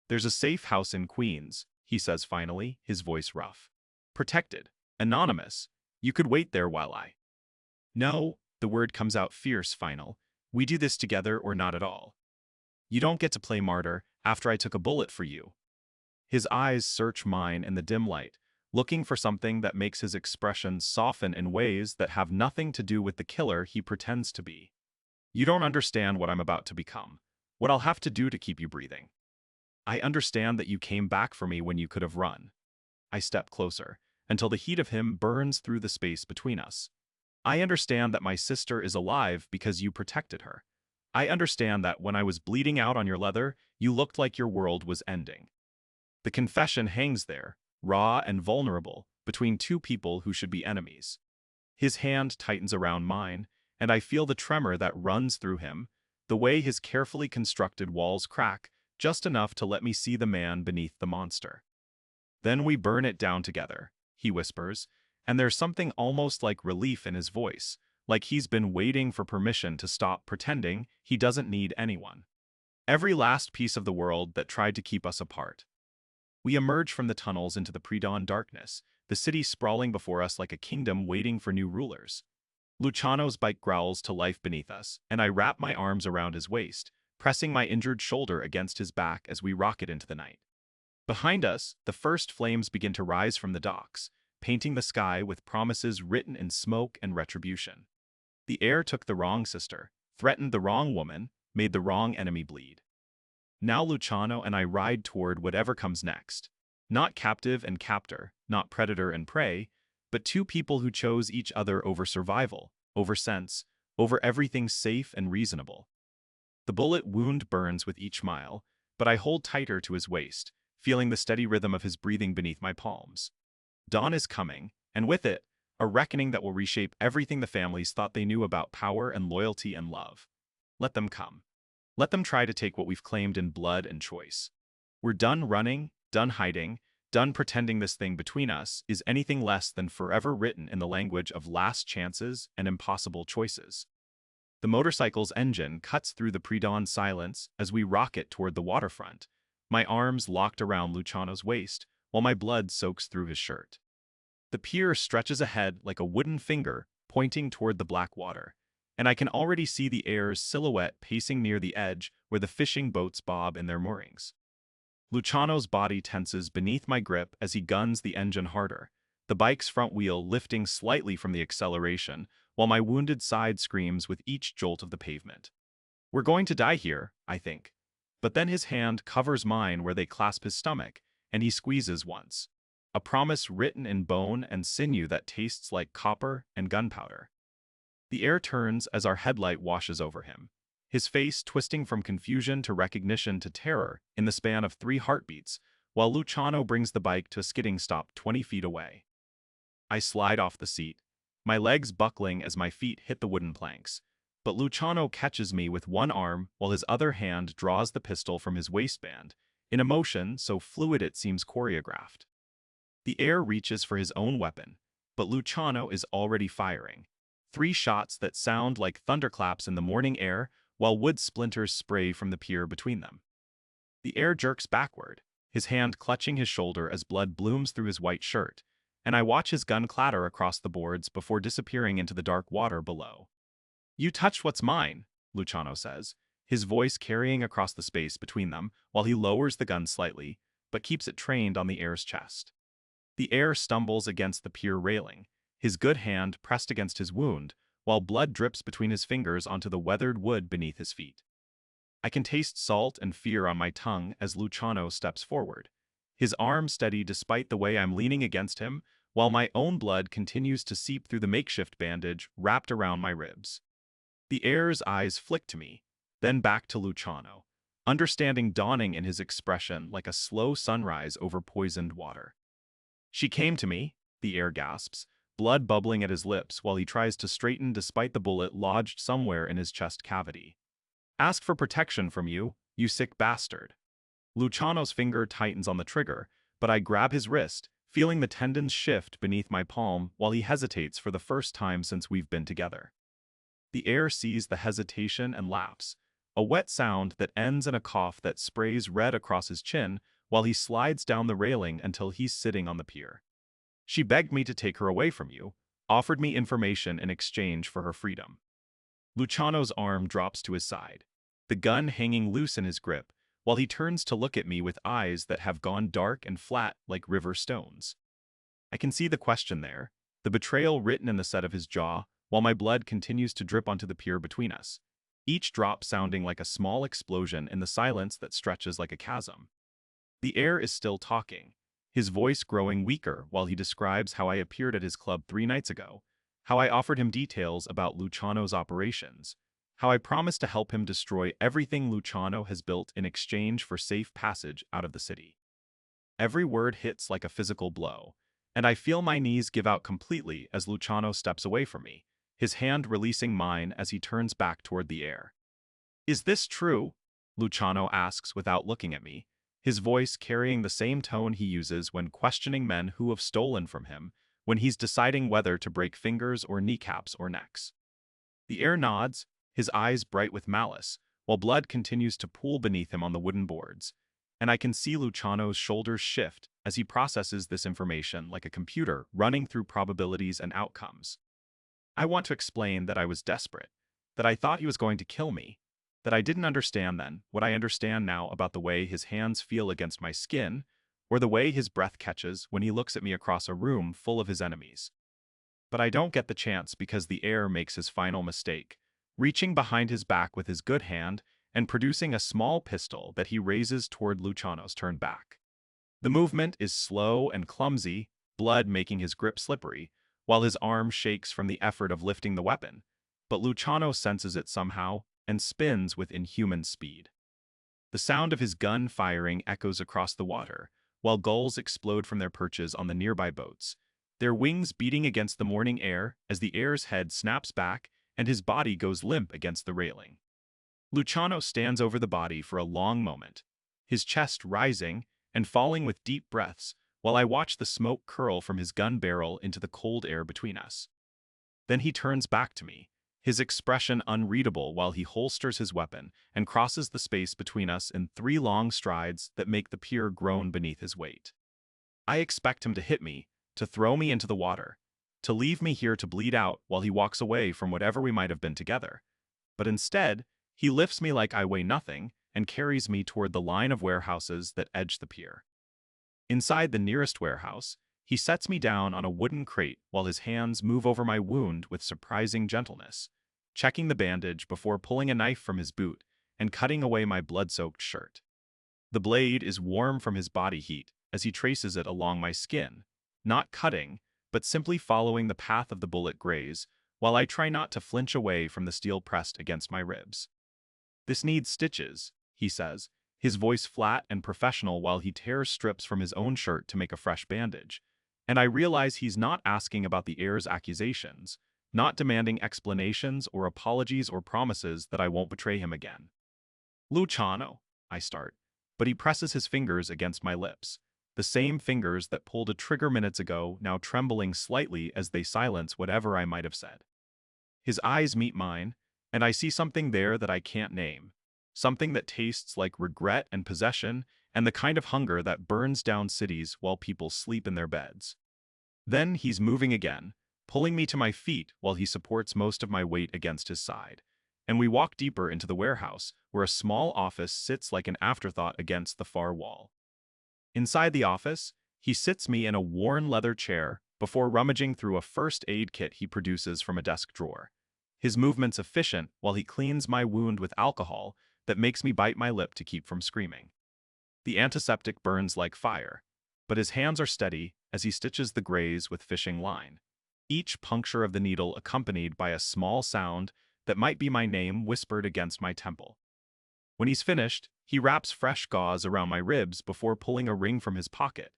There's a safe house in Queens, he says finally, his voice rough. Protected. Anonymous. You could wait there while I... No, the word comes out fierce, final. We do this together or not at all. You don't get to play martyr after I took a bullet for you. His eyes search mine in the dim light, looking for something that makes his expression soften in ways that have nothing to do with the killer he pretends to be. You don't understand what I'm about to become, what I'll have to do to keep you breathing. I understand that you came back for me when you could have run. I step closer, until the heat of him burns through the space between us. I understand that my sister is alive because you protected her. I understand that when I was bleeding out on your leather, you looked like your world was ending. The confession hangs there, raw and vulnerable, between 2 people who should be enemies. His hand tightens around mine, and I feel the tremor that runs through him, the way his carefully constructed walls crack, just enough to let me see the man beneath the monster. Then we burn it down together, he whispers, and there's something almost like relief in his voice, like he's been waiting for permission to stop pretending he doesn't need anyone. Every last piece of the world that tried to keep us apart. We emerge from the tunnels into the pre-dawn darkness, the city sprawling before us like a kingdom waiting for new rulers. Luciano's bike growls to life beneath us, and I wrap my arms around his waist, pressing my injured shoulder against his back as we rocket into the night. Behind us, the first flames begin to rise from the docks, painting the sky with promises written in smoke and retribution. The heir took the wrong sister, threatened the wrong woman, made the wrong enemy bleed. Now Luciano and I ride toward whatever comes next. Not captive and captor, not predator and prey, but two people who chose each other over survival, over sense, over everything safe and reasonable. The bullet wound burns with each mile, but I hold tighter to his waist, feeling the steady rhythm of his breathing beneath my palms. Dawn is coming, and with it, a reckoning that will reshape everything the families thought they knew about power and loyalty and love. Let them come. Let them try to take what we've claimed in blood and choice. We're done running, done hiding, done pretending this thing between us is anything less than forever written in the language of last chances and impossible choices. The motorcycle's engine cuts through the pre-dawn silence as we rocket toward the waterfront, my arms locked around Luciano's waist while my blood soaks through his shirt. The pier stretches ahead like a wooden finger pointing toward the black water, and I can already see the Air's silhouette pacing near the edge where the fishing boats bob in their moorings. Luciano's body tenses beneath my grip as he guns the engine harder, the bike's front wheel lifting slightly from the acceleration, while my wounded side screams with each jolt of the pavement. We're going to die here, I think. But then his hand covers mine where they clasp his stomach, and he squeezes once. A promise written in bone and sinew that tastes like copper and gunpowder. The Air turns as our headlight washes over him, his face twisting from confusion to recognition to terror in the span of 3 heartbeats, while Luciano brings the bike to a skidding stop 20 feet away. I slide off the seat, my legs buckling as my feet hit the wooden planks, but Luciano catches me with one arm while his other hand draws the pistol from his waistband, in a motion so fluid it seems choreographed. The Air reaches for his own weapon, but Luciano is already firing. 3 shots that sound like thunderclaps in the morning air while wood splinters spray from the pier between them. The Air jerks backward, his hand clutching his shoulder as blood blooms through his white shirt, and I watch his gun clatter across the boards before disappearing into the dark water below. "You touched what's mine," Luciano says, his voice carrying across the space between them while he lowers the gun slightly, but keeps it trained on the Air's chest. The Air stumbles against the pier railing, his good hand pressed against his wound, while blood drips between his fingers onto the weathered wood beneath his feet. I can taste salt and fear on my tongue as Luciano steps forward, his arm steady despite the way I'm leaning against him, while my own blood continues to seep through the makeshift bandage wrapped around my ribs. The Air's eyes flick to me, then back to Luciano, understanding dawning in his expression like a slow sunrise over poisoned water. "She came to me," the Air gasps, blood bubbling at his lips while he tries to straighten despite the bullet lodged somewhere in his chest cavity. "Ask for protection from you, you sick bastard." Luciano's finger tightens on the trigger, but I grab his wrist, feeling the tendons shift beneath my palm while he hesitates for the first time since we've been together. The Air sees the hesitation and laughs, a wet sound that ends in a cough that sprays red across his chin while he slides down the railing until he's sitting on the pier. "She begged me to take her away from you, offered me information in exchange for her freedom." Luciano's arm drops to his side, the gun hanging loose in his grip, while he turns to look at me with eyes that have gone dark and flat like river stones. I can see the question there, the betrayal written in the set of his jaw, while my blood continues to drip onto the pier between us, each drop sounding like a small explosion in the silence that stretches like a chasm. The Air is still talking, his voice growing weaker while he describes how I appeared at his club 3 nights ago, how I offered him details about Luciano's operations, how I promised to help him destroy everything Luciano has built in exchange for safe passage out of the city. Every word hits like a physical blow, and I feel my knees give out completely as Luciano steps away from me, his hand releasing mine as he turns back toward the Air. "Is this true?" Luciano asks without looking at me, his voice carrying the same tone he uses when questioning men who have stolen from him, when he's deciding whether to break fingers or kneecaps or necks. The Air nods, his eyes bright with malice, while blood continues to pool beneath him on the wooden boards, and I can see Luciano's shoulders shift as he processes this information like a computer running through probabilities and outcomes. I want to explain that I was desperate, that I thought he was going to kill me, that I didn't understand then what I understand now about the way his hands feel against my skin, or the way his breath catches when he looks at me across a room full of his enemies. But I don't get the chance because the Air makes his final mistake, reaching behind his back with his good hand and producing a small pistol that he raises toward Luciano's turned back. The movement is slow and clumsy, blood making his grip slippery, while his arm shakes from the effort of lifting the weapon. But Luciano senses it somehow and spins with inhuman speed. The sound of his gun firing echoes across the water, while gulls explode from their perches on the nearby boats, their wings beating against the morning air as the heir's head snaps back and his body goes limp against the railing. Luciano stands over the body for a long moment, his chest rising and falling with deep breaths, while I watch the smoke curl from his gun barrel into the cold air between us. Then he turns back to me, his expression unreadable while he holsters his weapon and crosses the space between us in 3 long strides that make the pier groan beneath his weight. I expect him to hit me, to throw me into the water, to leave me here to bleed out while he walks away from whatever we might have been together. But instead, he lifts me like I weigh nothing and carries me toward the line of warehouses that edge the pier. Inside the nearest warehouse, he sets me down on a wooden crate while his hands move over my wound with surprising gentleness, checking the bandage before pulling a knife from his boot and cutting away my blood-soaked shirt. The blade is warm from his body heat as he traces it along my skin, not cutting, but simply following the path of the bullet graze, while I try not to flinch away from the steel pressed against my ribs. "This needs stitches," he says, his voice flat and professional while he tears strips from his own shirt to make a fresh bandage. And I realize he's not asking about the heir's accusations, not demanding explanations or apologies or promises that I won't betray him again. "Luciano," I start, but he presses his fingers against my lips, the same fingers that pulled a trigger minutes ago now trembling slightly as they silence whatever I might have said. His eyes meet mine, and I see something there that I can't name, something that tastes like regret and possession and the kind of hunger that burns down cities while people sleep in their beds. Then he's moving again, pulling me to my feet while he supports most of my weight against his side, and we walk deeper into the warehouse where a small office sits like an afterthought against the far wall. Inside the office, he sits me in a worn leather chair before rummaging through a first aid kit he produces from a desk drawer, his movements efficient while he cleans my wound with alcohol that makes me bite my lip to keep from screaming. The antiseptic burns like fire, but his hands are steady as he stitches the graze with fishing line, each puncture of the needle accompanied by a small sound that might be my name whispered against my temple. When he's finished, he wraps fresh gauze around my ribs before pulling a ring from his pocket,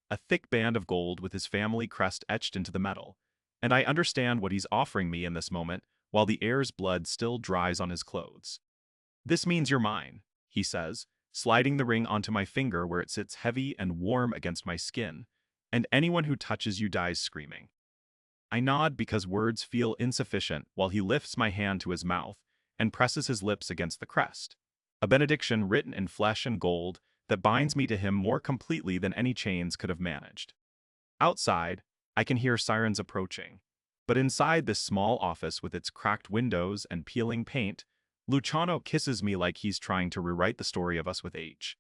a thick band of gold with his family crest etched into the metal, and I understand what he's offering me in this moment while the heir's blood still dries on his clothes. "This means you're mine," he says, sliding the ring onto my finger where it sits heavy and warm against my skin, "and anyone who touches you dies screaming." I nod because words feel insufficient while he lifts my hand to his mouth and presses his lips against the crest, a benediction written in flesh and gold that binds me to him more completely than any chains could have managed. Outside, I can hear sirens approaching, but inside this small office with its cracked windows and peeling paint, Luciano kisses me like he's trying to rewrite the story of us with H.